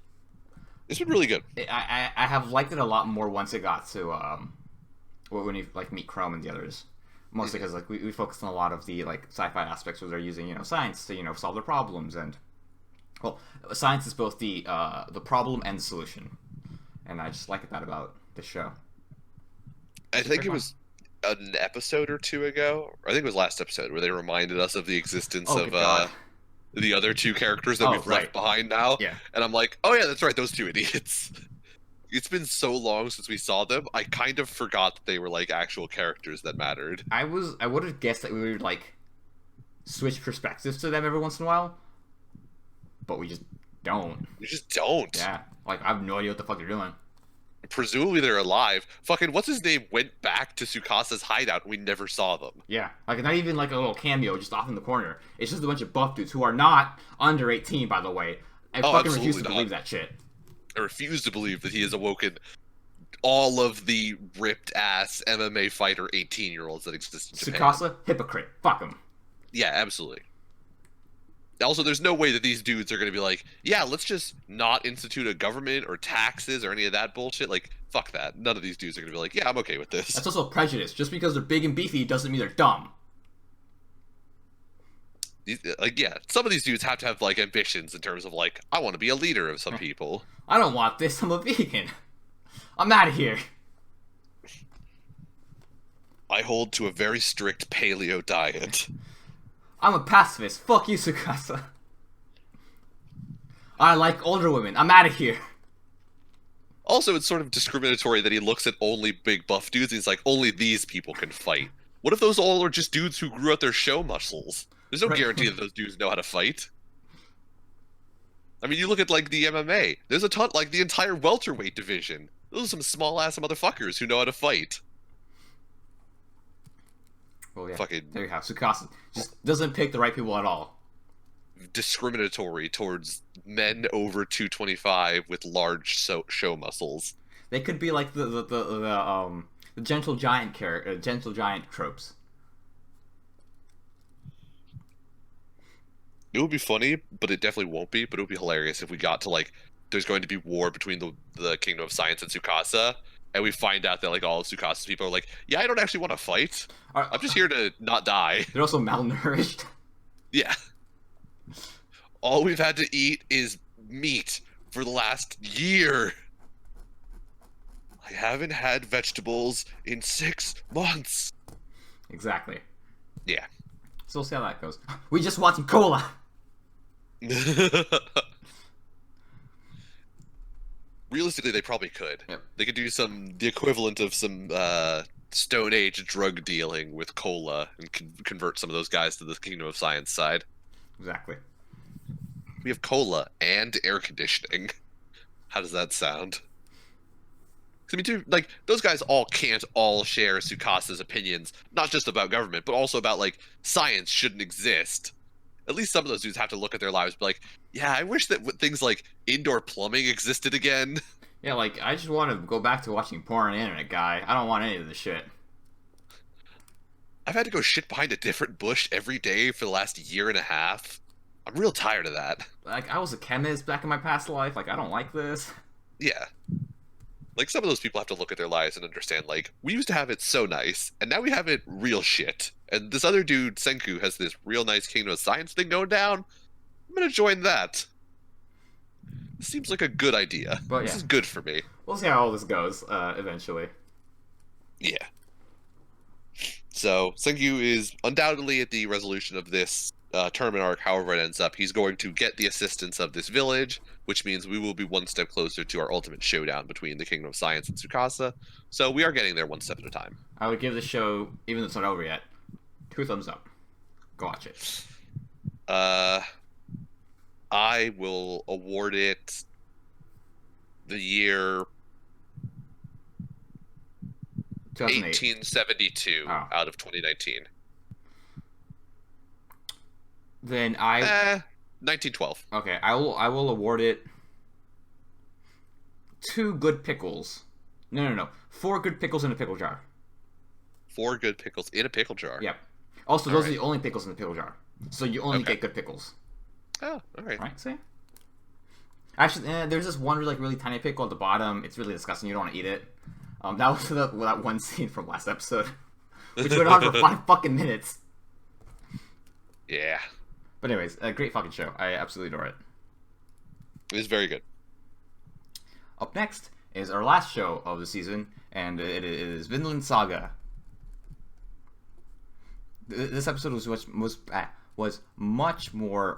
It's been really good. I have liked it a lot more once it got to, when you, like, meet Chrome and the others. Mostly because, like, we focused on a lot of the, like, sci-fi aspects where they're using, science to, solve their problems, and, well, science is both the problem and the solution. And I just like that about the show. I think it was an episode or two ago, or I think it was last episode, where they reminded us of the existence of the other two characters that we've left behind now. Yeah. And I'm like, oh yeah, that's right, those two idiots. It's been so long since we saw them, I kind of forgot that they were like actual characters that mattered. I would have guessed that we would like switch perspectives to them every once in a while, but we just don't. We just don't. Yeah, like I have no idea what the fuck they're doing. Presumably they're alive. Fucking what's his name went back to Tsukasa's hideout and we never saw them. Yeah, like not even like a little cameo just off in the corner. It's just a bunch of buff dudes who are not under 18, by the way. I fucking refuse to believe that shit. I refuse to believe that he has awoken all of the ripped ass MMA fighter 18-year-olds that exist in Japan. Tsukasa, hypocrite. Fuck him. Yeah, absolutely. Also, there's no way that these dudes are going to be like, yeah, let's just not institute a government or taxes or any of that bullshit. Like, fuck that. None of these dudes are going to be like, yeah, I'm okay with this. That's also prejudice. Just because they're big and beefy doesn't mean they're dumb. Like, yeah, some of these dudes have to have, like, ambitions in terms of, like, I want to be a leader of some people. I don't want this. I'm a vegan. I'm out of here. I hold to a very strict paleo diet. I'm a pacifist. Fuck you, Tsukasa. I like older women. I'm out of here. Also, it's sort of discriminatory that he looks at only big buff dudes and he's like, only these people can fight. What if those all are just dudes who grew out their show muscles? There's no guarantee that those dudes know how to fight. I mean, you look at, like, the MMA. There's a ton, like, the entire welterweight division. Those are some small-ass motherfuckers who know how to fight. Well, yeah. Fucking there you have Tsukasa. Just doesn't pick the right people at all. Discriminatory towards men over 225 with large show muscles. They could be like the gentle giant gentle giant tropes. It would be funny, but it definitely won't be. But it would be hilarious if we got to, like, there's going to be war between the Kingdom of Science and Tsukasa, and we find out that, like, all of Tsukasa's people are like, yeah, I don't actually want to fight. I'm just here to not die. They're also malnourished. Yeah. All we've had to eat is meat for the last year. I haven't had vegetables in 6 months. Exactly. Yeah. So we'll see how that goes. We just want some cola. Realistically, they probably could. Yep. They could do the equivalent of some Stone Age drug dealing with cola and convert some of those guys to the Kingdom of Science side. Exactly. We have cola and air conditioning. How does that sound? I mean, dude, like, those guys can't all share Tsukasa's opinions, not just about government, but also about, like, science shouldn't exist. At least some of those dudes have to look at their lives and be like, yeah, I wish that things like indoor plumbing existed again. Yeah, like, I just want to go back to watching porn on the internet, guy. I don't want any of this shit. I've had to go shit behind a different bush every day for the last year and a half. I'm real tired of that. Like, I was a chemist back in my past life. Like, I don't like this. Yeah. Like, some of those people have to look at their lives and understand, like, we used to have it so nice, and now we have it real shit. And this other dude, Senku, has this real nice Kingdom of Science thing going down. I'm gonna join that. Seems like a good idea. But, this is good for me. We'll see how all this goes, eventually. Yeah. So, Senku is undoubtedly at the resolution of this tournament arc, however it ends up. He's going to get the assistance of this village, which means we will be one step closer to our ultimate showdown between the Kingdom of Science and Tsukasa. So we are getting there one step at a time. I would give the show, even though it's not over yet, 2 thumbs up. Go watch it. I will award it the year 2008. 1872 out of 2019. Then I 1912. okay. I will award it 2 good pickles. No. 4 good pickles in a pickle jar. 4 good pickles in a pickle jar. Yep. Also, All those are right. the only pickles in the pickle jar. So you only Okay. get good pickles, Oh, all right. right? See? Actually, there's this one really tiny pickle at the bottom. It's really disgusting. You don't want to eat it. That was that one scene from last episode, which went on for 5 fucking minutes. Yeah, But anyways, a great fucking show. I absolutely adore it. it is very good. Up next is our last show of the season, and it is Vinland Saga. This episode was much more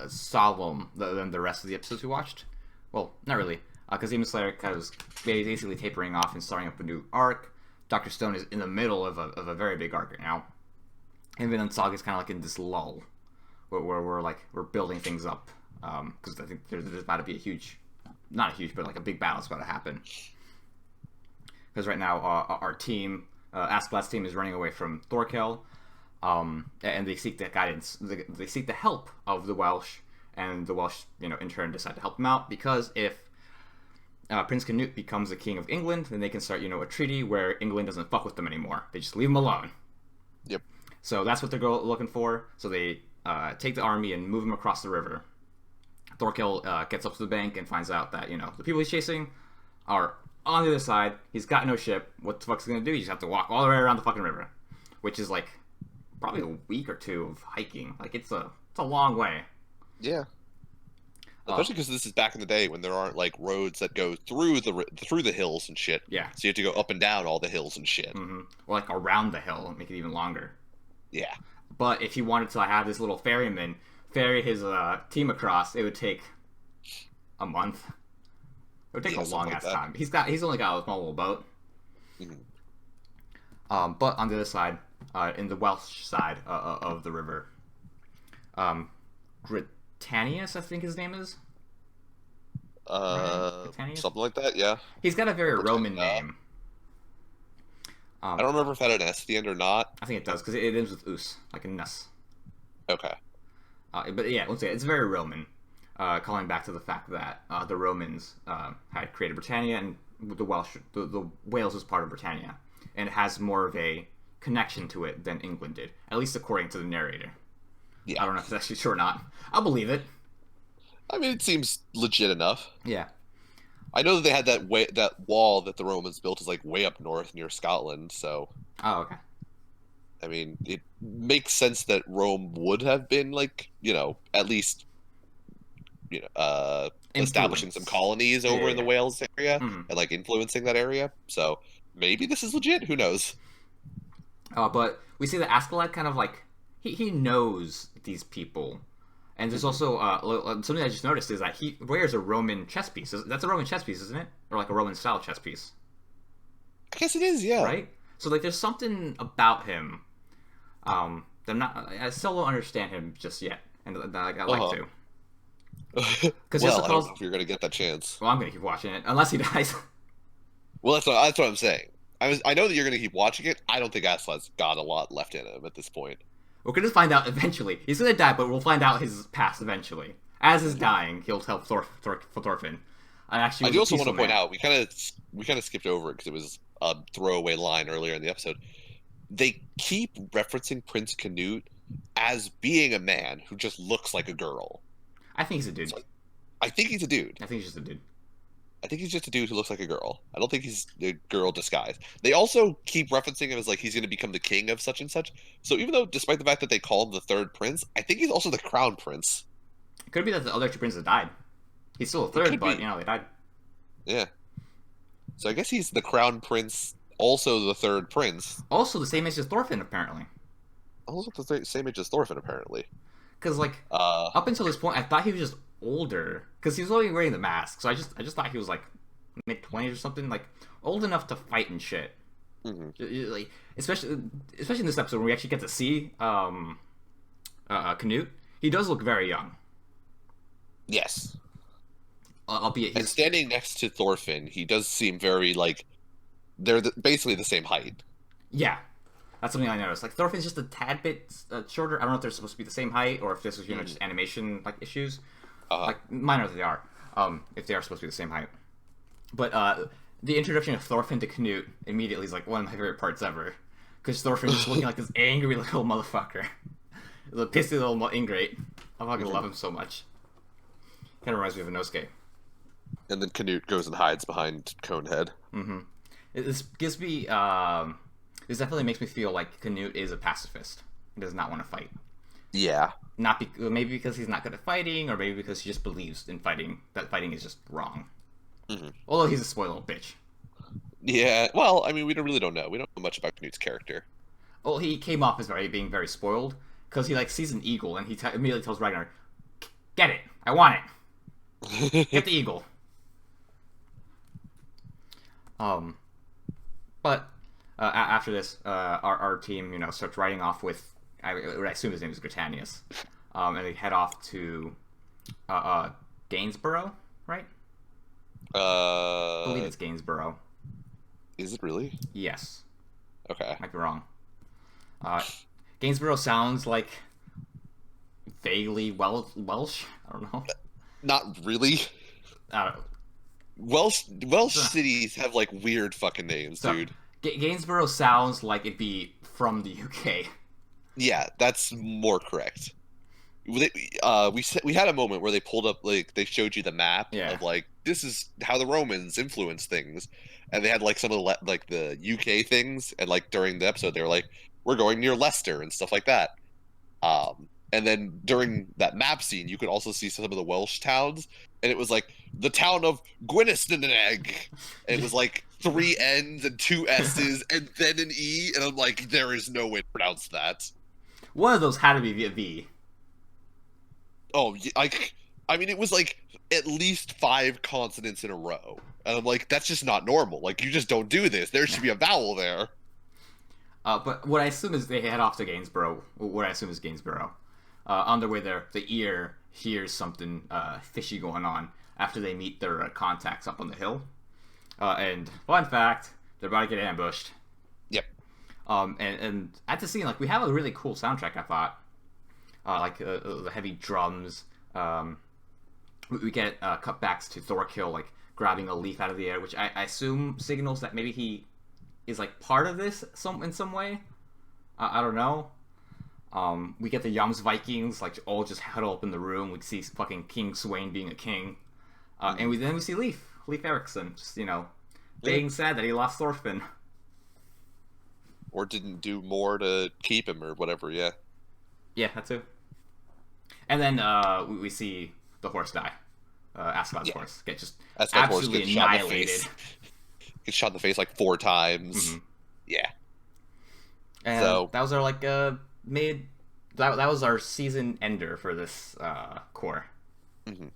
solemn than the rest of the episodes we watched. Well, not really, because Demon Slayer kind of was basically tapering off and starting up a new arc. Dr. Stone is in the middle of a very big arc right now, and Vinland Saga is kind of like in this lull, where we're building things up, because I think there's about to be not a huge, but like a big battle is about to happen. Because right now our team, Askeladd's team, is running away from Thorkel. And they seek the guidance. They seek the help of the Welsh, and the Welsh, in turn, decide to help them out, because if Prince Canute becomes the king of England, then they can start, a treaty where England doesn't fuck with them anymore. They just leave them alone. Yep. So that's what they're looking for. So they take the army and move them across the river. Thorkel gets up to the bank and finds out that the people he's chasing are on the other side. He's got no ship. What the fuck's he gonna do? You just have to walk all the way around the fucking river, which is like probably a week or two of hiking. Like it's a long way. Yeah. Especially because this is back in the day when there aren't like roads that go through the hills and shit. Yeah. So you have to go up and down all the hills and shit. Mm-hmm. Or like around the hill, make it even longer. Yeah. But if he wanted to have this little ferryman ferry his team across, it would take a month. It would take a long ass time. He's only got a small little boat. Mm-hmm. But on the other side, in the Welsh side of the river, Britannius, I think his name is. Britannius? Something like that. Yeah. He's got a very Roman Britannia. name. I don't remember if that had an S at the end or not. I think it does, because it ends with us, like a nus. Okay. But yeah, let's say it's very Roman, calling back to the fact that the Romans had created Britannia, and the Wales is part of Britannia, and it has more of a connection to it than England did, at least according to the narrator. Yeah. I don't know if it's actually true or not. I'll believe it. I mean, it seems legit enough. Yeah. I know that they had that wall that the Romans built is like way up north near Scotland, so Oh, okay. I mean, it makes sense that Rome would have been like, at least establishing some colonies over in the Wales area Mhm. and like influencing that area. So maybe this is legit, who knows? But we see that Askeladd kind of like he knows these people, and there's also something I just noticed is that he wears a Roman chess piece. That's a Roman chess piece, isn't it? Or like a Roman style chess piece, I guess it is, yeah. right? So like there's something about him that I still don't understand him just yet, and I'd like to. Because he also I don't calls- know if you're gonna get that chance. Well, I'm gonna keep watching it unless he dies. Well, that's what I'm saying. I know that you're gonna keep watching it. I don't think Askeladd's got a lot left in him at this point. We're gonna find out eventually. He's gonna die, but we'll find out his past eventually. As he's dying, he'll help Thorfinn. I do also want to point out we kind of skipped over it because it was a throwaway line earlier in the episode. They keep referencing Prince Canute as being a man who just looks like a girl. I think he's a dude. I think he's a dude. I think he's just a dude. I think he's just a dude who looks like a girl. I don't think he's a girl disguised. They also keep referencing him as like he's going to become the king of such and such. So even though, despite the fact that they call him the third prince, I think he's also the crown prince. It could be that the other 2 princes died. He's still a could third, but be. they died. Yeah. So I guess he's the crown prince, also the third prince. Also the same age as Thorfinn, apparently. Also the same age as Thorfinn, apparently. Because like up until this point, I thought he was just older. Because he was only wearing the mask, so I just thought he was like mid-20s or something, like old enough to fight and shit. Mm-hmm. Like especially in this episode where we actually get to see Canute. He does look very young. Yes. Albeit And he's standing next to Thorfinn, he does seem very like they're basically the same height. yeah. That's something I noticed. Like Thorfinn's just a tad bit shorter. I don't know if they're supposed to be the same height or if this was just animation like issues. Like minor as they are, if they are supposed to be the same height. But the introduction of Thorfinn to Knut immediately is like one of my favorite parts ever, because Thorfinn just looking like this angry little motherfucker, the pissy little ingrate. I fucking love him so much. Kind of reminds me of Inosuke. And then Canute goes and hides behind Conehead. This gives me this definitely makes me feel like Canute is a pacifist. He does not want to fight. Yeah. Maybe because he's not good at fighting, or maybe because he just believes in fighting, that fighting is just wrong. Although he's a spoiled little bitch. Yeah. Well, I mean, we really don't know. We don't know much about Canute's character. Well, he came off as being very spoiled because he like sees an eagle and he immediately tells Ragnar, "Get it! I want it. Get the eagle." But after this, our team, starts riding off with, I assume his name is Britannius, and they head off to Gainsborough, right? I believe it's Gainsborough. Is it really? Yes. Okay. Might be wrong. Gainsborough sounds like vaguely Welsh. I don't know. Not really. I don't know. Welsh cities have like weird fucking names, dude. Gainsborough sounds like it'd be from the UK. Yeah, that's more correct. We had a moment where they pulled up, like, they showed you the map of like, this is how the Romans influenced things, and they had like some of the like the UK things, and like during the episode they were like, we're going near Leicester and stuff like that. And then during that map scene, you could also see some of the Welsh towns, and it was like the town of Gwynestyneg. And it was like 3 N's and 2 S's and then an E, and I'm like, there is no way to pronounce that. One of those had to be a V. Oh, I mean, it was like at least 5 consonants in a row, and I'm like, that's just not normal. Like, you just don't do this. There should be a vowel there. But what I assume is they head off to Gainsborough. What I assume is Gainsborough. On their way there, the ear hears something fishy going on after they meet their contacts up on the hill. And fun fact, they're about to get ambushed. Yep. And at the scene, like, we have a really cool soundtrack, I thought. The heavy drums. We get cutbacks to Thorkill, like, grabbing a leaf out of the air, which I assume signals that maybe he is, like, part of this in some way. I don't know. We get the Yums Vikings, like, all just huddle up in the room. We see fucking King Swain being a king. And then we see Leif Erikson, just, being sad that he lost Thorfinn. Or didn't do more to keep him or whatever, yeah. Yeah, that too. And then we see the horse die. Askeladd's horse get just absolutely annihilated. Gets shot in the face like 4 times. Mm-hmm. Yeah. And so that was our that was our season ender for this core. Mm-hmm.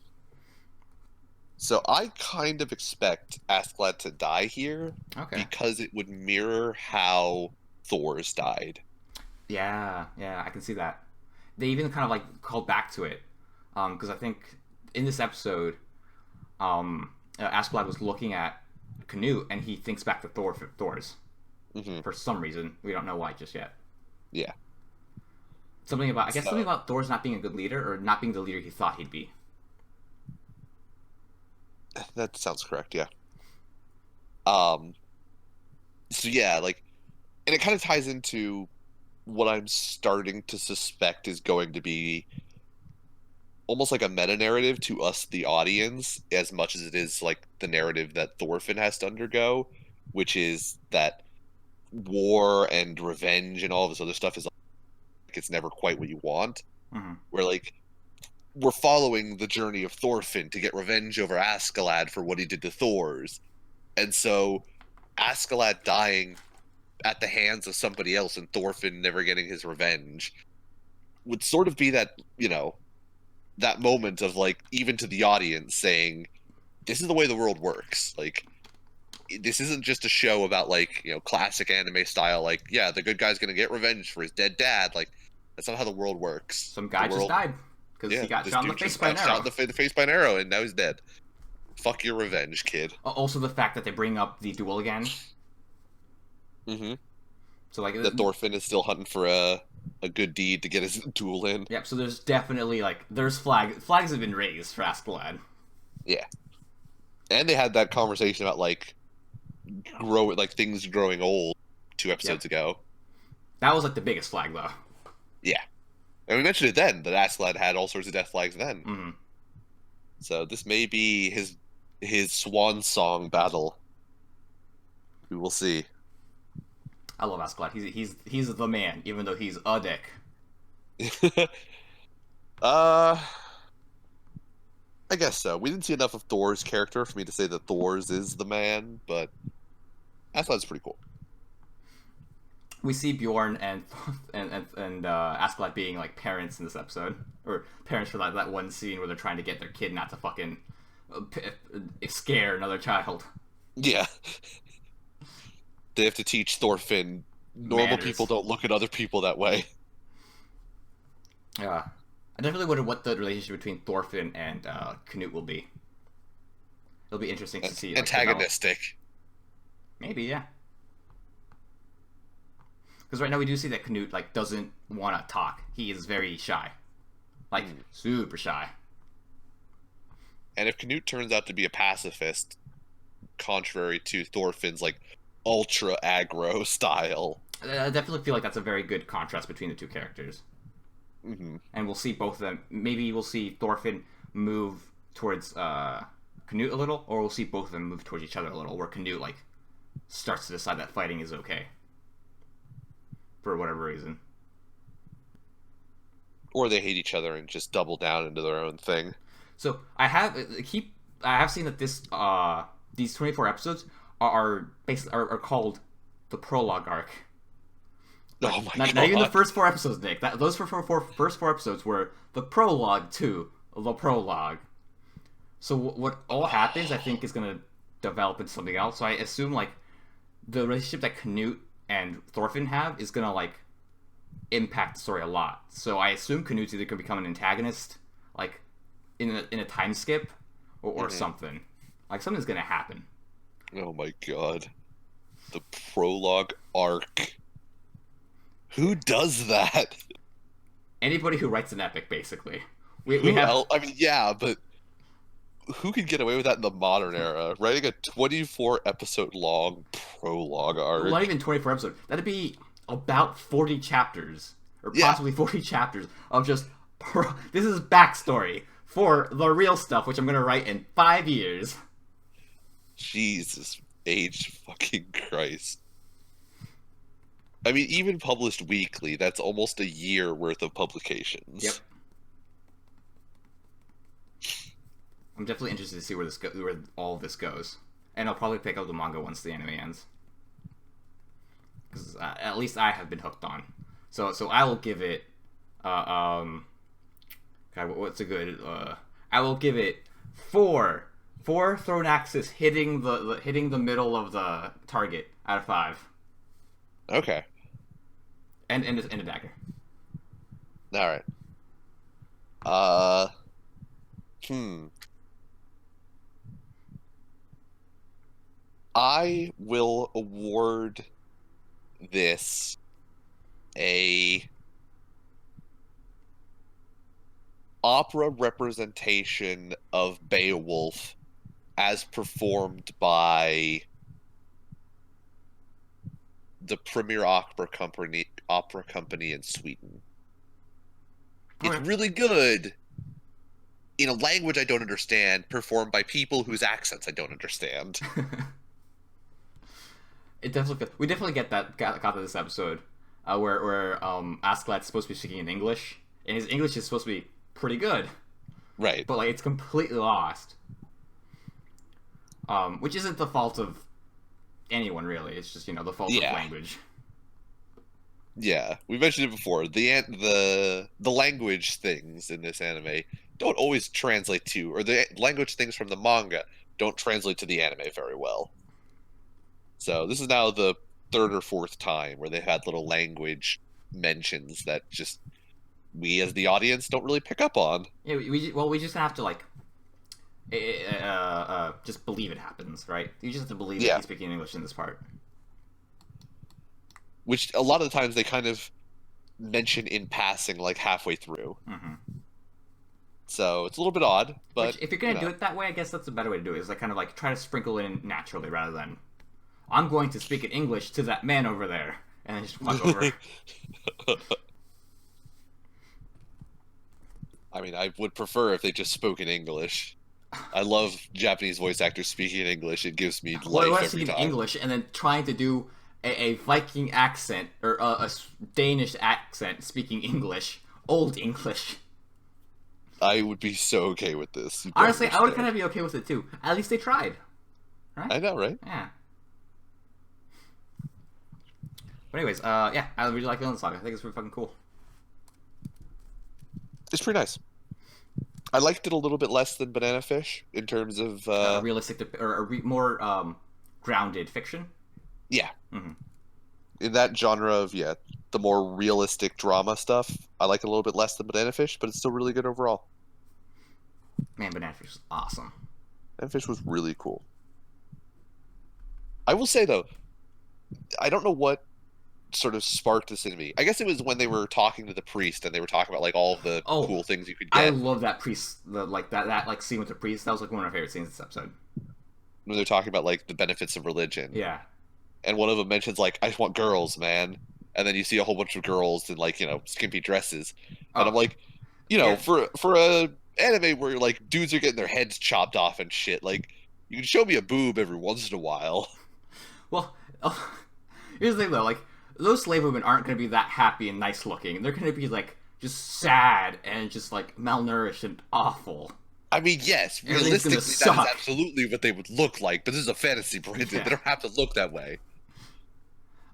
So I kind of expect Askeladd to die here, because it would mirror how Thor's died. Yeah, I can see that. They even kind of like called back to it, because I think in this episode, Askeladd was looking at Canute and he thinks back to Thor's. Mm-hmm. For some reason, we don't know why just yet. Yeah. Something about Thor's not being a good leader, or not being the leader he thought he'd be. That sounds correct, yeah. So yeah, like, and it kind of ties into what I'm starting to suspect is going to be almost like a meta-narrative to us, the audience, as much as it is like the narrative that Thorfinn has to undergo, which is that war and revenge and all this other stuff is like, it's never quite what you want. Mm-hmm. Where like we're following the journey of Thorfinn to get revenge over Askeladd for what he did to Thor's, and so Askeladd dying at the hands of somebody else and Thorfinn never getting his revenge would sort of be that, that moment of like, even to the audience saying, this is the way the world works. Like, this isn't just a show about like, classic anime style, like, yeah, the good guy's gonna get revenge for his dead dad. Like, that's not how the world works. Some guy just died because he got shot in the face by an arrow. Shot in the face by an arrow, and now he's dead. Fuck your revenge, kid. Also, the fact that they bring up the duel again. Mm-hmm. So like, That Thorfinn is still hunting for a good deed to get his duel in. yep. So there's definitely like flags have been raised for Askeladd. Yeah, and they had that conversation about like things growing old 2 episodes ago. That was like the biggest flag though. Yeah, and we mentioned it then that Askeladd had all sorts of death flags then. Mm-hmm. So this may be his swan song battle. We will see. I love Askeladd. He's the man, even though he's a dick. uh, I guess so. We didn't see enough of Thor's character for me to say that Thor's is the man, but Askeladd's pretty cool. We see Bjorn and Askeladd being like parents in this episode, or parents for that one scene where they're trying to get their kid not to fucking scare another child. Yeah. They have to teach Thorfinn normal Manners. people don't look at other people that way. Yeah. I definitely wonder what the relationship between Thorfinn and Canute will be. It'll be interesting to see. Like, Antagonistic. Maybe, yeah. Because right now we do see that Canute like doesn't want to talk. He is very shy, like super shy. And if Canute turns out to be a pacifist, contrary to Thorfinn's like ultra aggro style, I definitely feel like that's a very good contrast between the two characters. mm-hmm. And we'll see both of them. Maybe we'll see Thorfinn move towards Canute a little, or we'll see both of them move towards each other a little, where Canute like starts to decide that fighting is okay for whatever reason, or they hate each other and just double down into their own thing. So I have seen that these 24 episodes are called the prologue arc. Oh my god! Not even the first 4 episodes, Nick. Those first four episodes were the prologue to the prologue. So what all happens, I think, is going to develop into something else. So I assume like the relationship that Canute and Thorfinn have is going to like impact the story a lot. So I assume Canute's either going to become an antagonist, like in a time skip, or something. Like something's going to happen. Oh my god! The prologue arc. Who does that? Anybody who writes an epic, basically. We have. I mean, yeah, but who could get away with that in the modern era? Writing a 24 episode long prologue arc. Not even 24 episodes. That'd be about 40 chapters, or possibly 40 chapters of just. This is backstory for the real stuff, which I'm gonna write in 5 years. Jesus H fucking Christ. I mean, even published weekly, that's almost a year worth of publications. Yep. I'm definitely interested to see where all of this goes, and I'll probably pick up the manga once the anime ends, because at least I have been hooked on. So I will give it. God, what's a good? I will give it 4 thrown axes hitting the middle of the target out of 5. Okay. And a dagger. Alright. I will award this a opera representation of Beowulf as performed by the premier opera company in Sweden. It's really good in a language I don't understand, performed by people whose accents I don't understand. We definitely got to this episode where Askeladd's supposed to be speaking in English, and his English is supposed to be pretty good, right? But like it's completely lost, which isn't the fault of anyone really. It's just the fault of language. Yeah, we mentioned it before. The language things in this anime don't always translate to, or the language things from the manga don't translate to the anime very well. So this is now the 3rd or 4th time where they've had little language mentions that just we as the audience don't really pick up on. Yeah, we just have to like just believe it happens, right? You just have to believe that he's speaking English in this part. which a lot of the times they kind of mention in passing, like halfway through. Mm-hmm. So it's a little bit odd, but Which, if you're gonna do it that way, I guess that's a better way to do it. Is like kind of like try to sprinkle it in naturally rather than I'm going to speak in English to that man over there and then just walk over. I mean, I would prefer if they just spoke in English. I love Japanese voice actors speaking in English. It gives me Well, life I every speaking time. English and then trying to do a Viking accent or a Danish accent speaking English, old English. I would be so okay with this. You don't Honestly, I would understand. kind of be okay with it too. At least they tried, right? I know, right? Yeah. But anyways, yeah, I really like Villain Saga. I think it's pretty fucking cool. It's pretty nice. I liked it a little bit less than Banana Fish in terms of A realistic or more grounded fiction. yeah, Mhm. in that genre of the more realistic drama stuff. I like it a little bit less than Banana Fish, but it's still really good overall. Man, Banana Fish is awesome. Banana Fish was really cool. I will say though, I don't know what sort of sparked this in me. I guess it was when they were talking to the priest and they were talking about like all of the Oh, cool things you could I get. love that priest, that like scene with the priest. That was like one of my favorite scenes this episode. When they're talking about like the benefits of religion. Yeah. And one of them mentions like, I just want girls, man. And then you see a whole bunch of girls in like, skimpy dresses. And Oh, I'm like, yeah. for a anime where like dudes are getting their heads chopped off and shit, like you can show me a boob every once in a while. Well, oh, here's the thing though. Like those slave women aren't going to be that happy and nice looking. They're going to be like just sad and just like malnourished and awful. I mean, yes, Everything's realistically, gonna that is suck. absolutely what they would look like. But this is a fantasy, Brandon. Yeah. They don't have to look that way.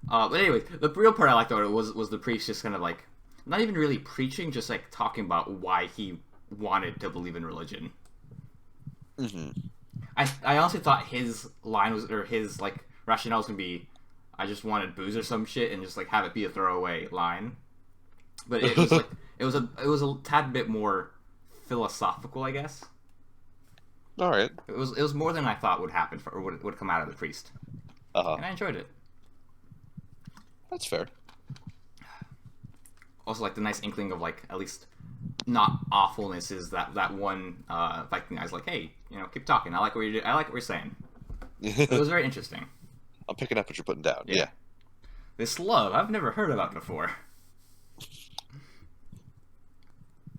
But anyways, the real part I liked about it was the priest just kind of like not even really preaching, just like talking about why he wanted to believe in religion. Mm-hmm. I honestly thought his line was or his like rationale was gonna be, I just wanted booze or some shit and just like have it be a throwaway line. But it was like it was a tad bit more philosophical, I guess. All right. It was more than I thought would happen or would come out of the priest, Uh-huh. and I enjoyed it. That's fair. Also, like the nice inkling of like at least not awfulness is that one Viking guy's like, hey, keep talking. I like what you're I like what you're saying. It was very interesting. I'm picking up what you're putting down. Yeah. This love I've never heard about before.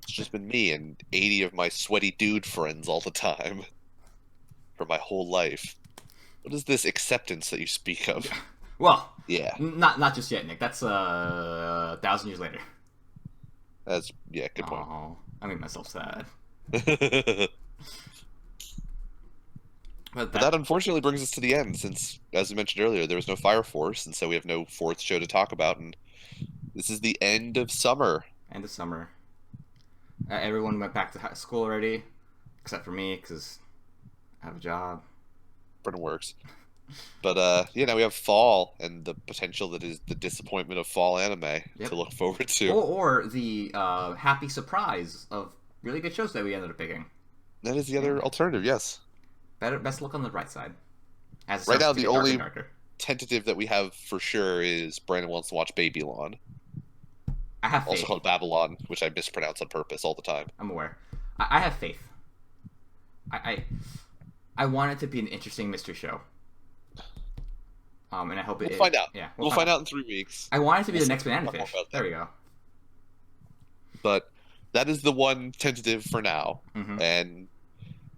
It's just been me and 80 of my sweaty dude friends all the time. For my whole life. What is this acceptance that you speak of? Well, Yeah. not just yet, Nick. That's 1,000 years later. That's good point. Oh, I made myself sad. But But that unfortunately brings us to the end, since, as we mentioned earlier, there was no Fire Force, and so we have no fourth show to talk about, and this is the end of summer. end of summer. Everyone went back to high school already, except for me, because I have a job. Brennan works. But now we have fall and the potential that is the disappointment of fall anime Yep. to look forward to. Or the happy surprise of really good shows that we ended up picking. That is the other alternative, yes. Best look on the bright side. As it Right starts now, to the get darker only and darker. tentative that we have for sure is Brandon wants to watch Babylon, I have faith. also called Babylon, which I mispronounce on purpose all the time. I'm aware. I have faith. I want it to be an interesting mystery show. And I hope We'll find out. Yeah, We'll find out in 3 weeks. I want it to be We'll the next see. Banana Talk more Fish. about that. There we go. But that is the one tentative for now, Mhm. and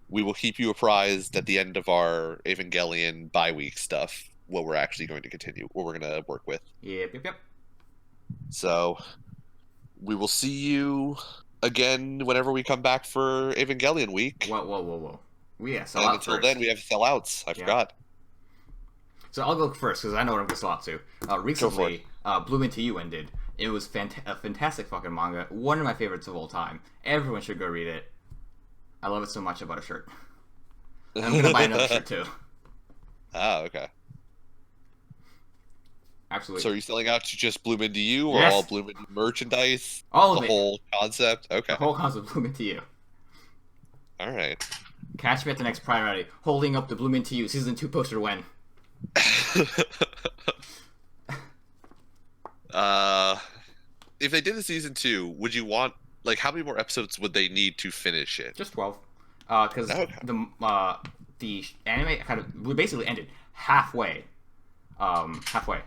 we will keep you apprised at the end of our Evangelion bi-week stuff what we're actually going to continue, what we're going to work with. Yep. So we will see you again whenever we come back for Evangelion week. Whoa. We yeah, sell And out until first. then, we have sellouts. I forgot. So I'll go first because I know what I'm going to sell out to. Recently, Bloom Into You ended. It was a fantastic fucking manga. One of my favorites of all time. Everyone should go read it. I love it so much. I bought a shirt. And I'm going to buy another shirt too. Ah, okay. Absolutely. So are you selling out to just Bloom Into You, or Yes. all Bloom Into merchandise? All of The it. whole concept? Okay. The whole concept of Bloom Into You. All right. Catch me at the next Pride Rally, holding up the Bloom Into You Season 2 poster when. if they did a season 2, would you want like how many more episodes would they need to finish it? Just 12. Because Okay. the anime we basically ended halfway. Halfway.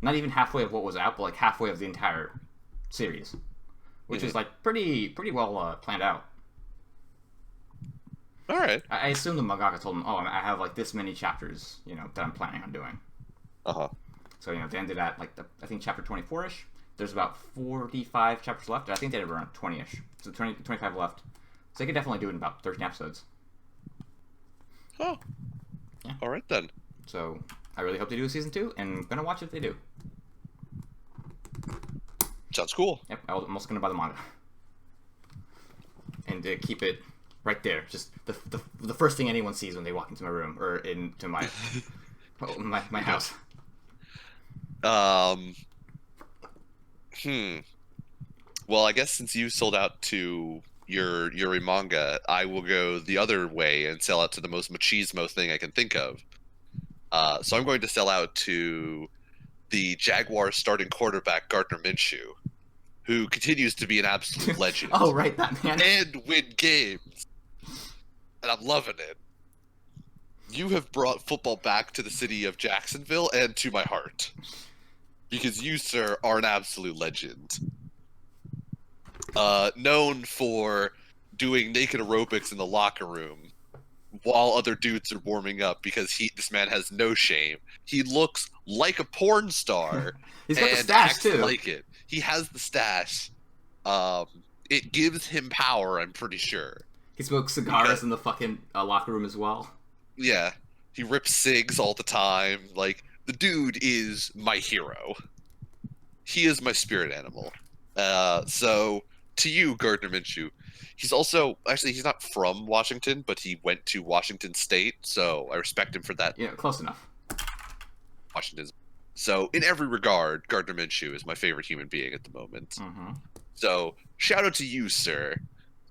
Not even halfway of what was out, but like halfway of the entire series, which is like pretty well planned out. All right. I assume the mangaka told him, "Oh, I have like this many chapters, that I'm planning on doing." Uh-huh. So they ended at like I think chapter 24ish. There's about 45 chapters left. I think they have around 20ish. So 25 left. So they could definitely do it in about 13 episodes. Oh. Yeah. All right then. So I really hope they do a season 2, and I'm gonna watch it if they do. Sounds cool. Yep, I'm also gonna buy the manga and keep it right there. Just the first thing anyone sees when they walk into my room or into my my house. Well, I guess since you sold out to your Yuri manga, I will go the other way and sell out to the most machismo thing I can think of. So I'm going to sell out to the Jaguars starting quarterback Gardner Minshew, who continues to be an absolute legend. Oh, right, that man. And win games. And I'm loving it. You have brought football back to the city of Jacksonville and to my heart. Because you, sir, are an absolute legend. Known for doing naked aerobics in the locker room while other dudes are warming up because this man has no shame. He looks like a porn star. He's got the and stash, acts too. like it. He has the stash. It gives him power, I'm pretty sure. He smokes cigars in the fucking locker room as well. Yeah. He rips cigs all the time. Like, the dude is my hero. He is my spirit animal. So, to you, Gardner Minshew, he's also, actually, he's not from Washington, but he went to Washington State, so I respect him for that. Yeah, close enough. Washington. So, in every regard, Gardner Minshew is my favorite human being at the moment. Mm-hmm. So, shout out to you, sir.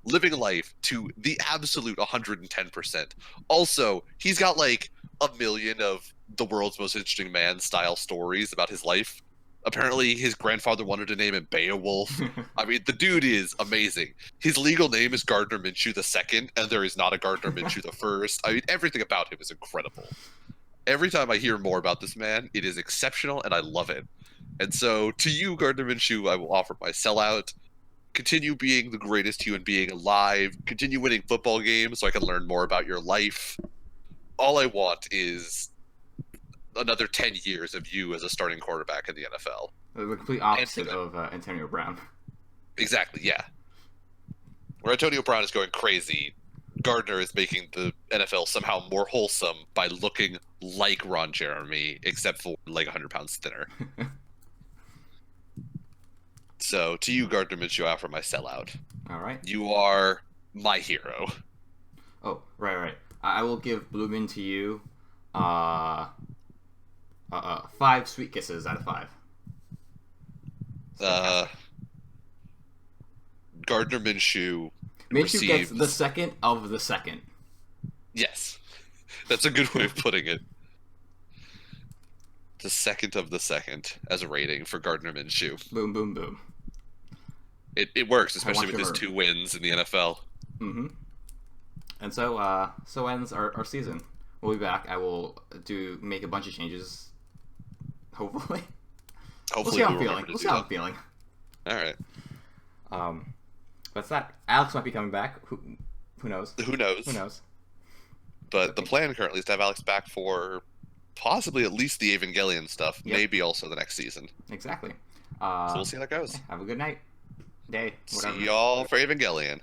Living life to the absolute 110%. Also, he's got like a million of the world's most interesting man style stories about his life. Apparently, his grandfather wanted to name him Beowulf. I mean, the dude is amazing. His legal name is Gardner Minshew II, and there is not a Gardner Minshew I. I mean, everything about him is incredible. Every time I hear more about this man, it is exceptional, and I love it. And so, to you, Gardner Minshew, I will offer my sellout. Continue being the greatest human being alive. Continue winning football games so I can learn more about your life. All I want is another 10 years of you as a starting quarterback in the NFL. The complete opposite of Antonio Brown. Exactly, yeah. Where Antonio Brown is going crazy, Gardner is making the NFL somehow more wholesome by looking like Ron Jeremy, except for like 100 pounds thinner. So, to you, Gardner Minshew, I offer my sellout. All right. You are my hero. Oh, right. I will give Bloomin' to you 5 sweet kisses out of 5. Gardner Minshew Minshew gets the second of the second. Yes. That's a good way of putting it. The second of the second as a rating for Gardner Minshew. Boom, boom, boom. It works, especially with his 2 wins in the NFL. Mm-hmm. And so ends our season. We'll be back. I will make a bunch of changes. Hopefully. We'll see how I'm feeling. All right. That's that. Alex might be coming back. Who knows? Who knows? But the plan currently is to have Alex back for possibly at least the Evangelion stuff. Yep. Maybe also the next season. Exactly. So we'll see how that goes. Have a good night. Day. Whatever. See y'all for Evangelion.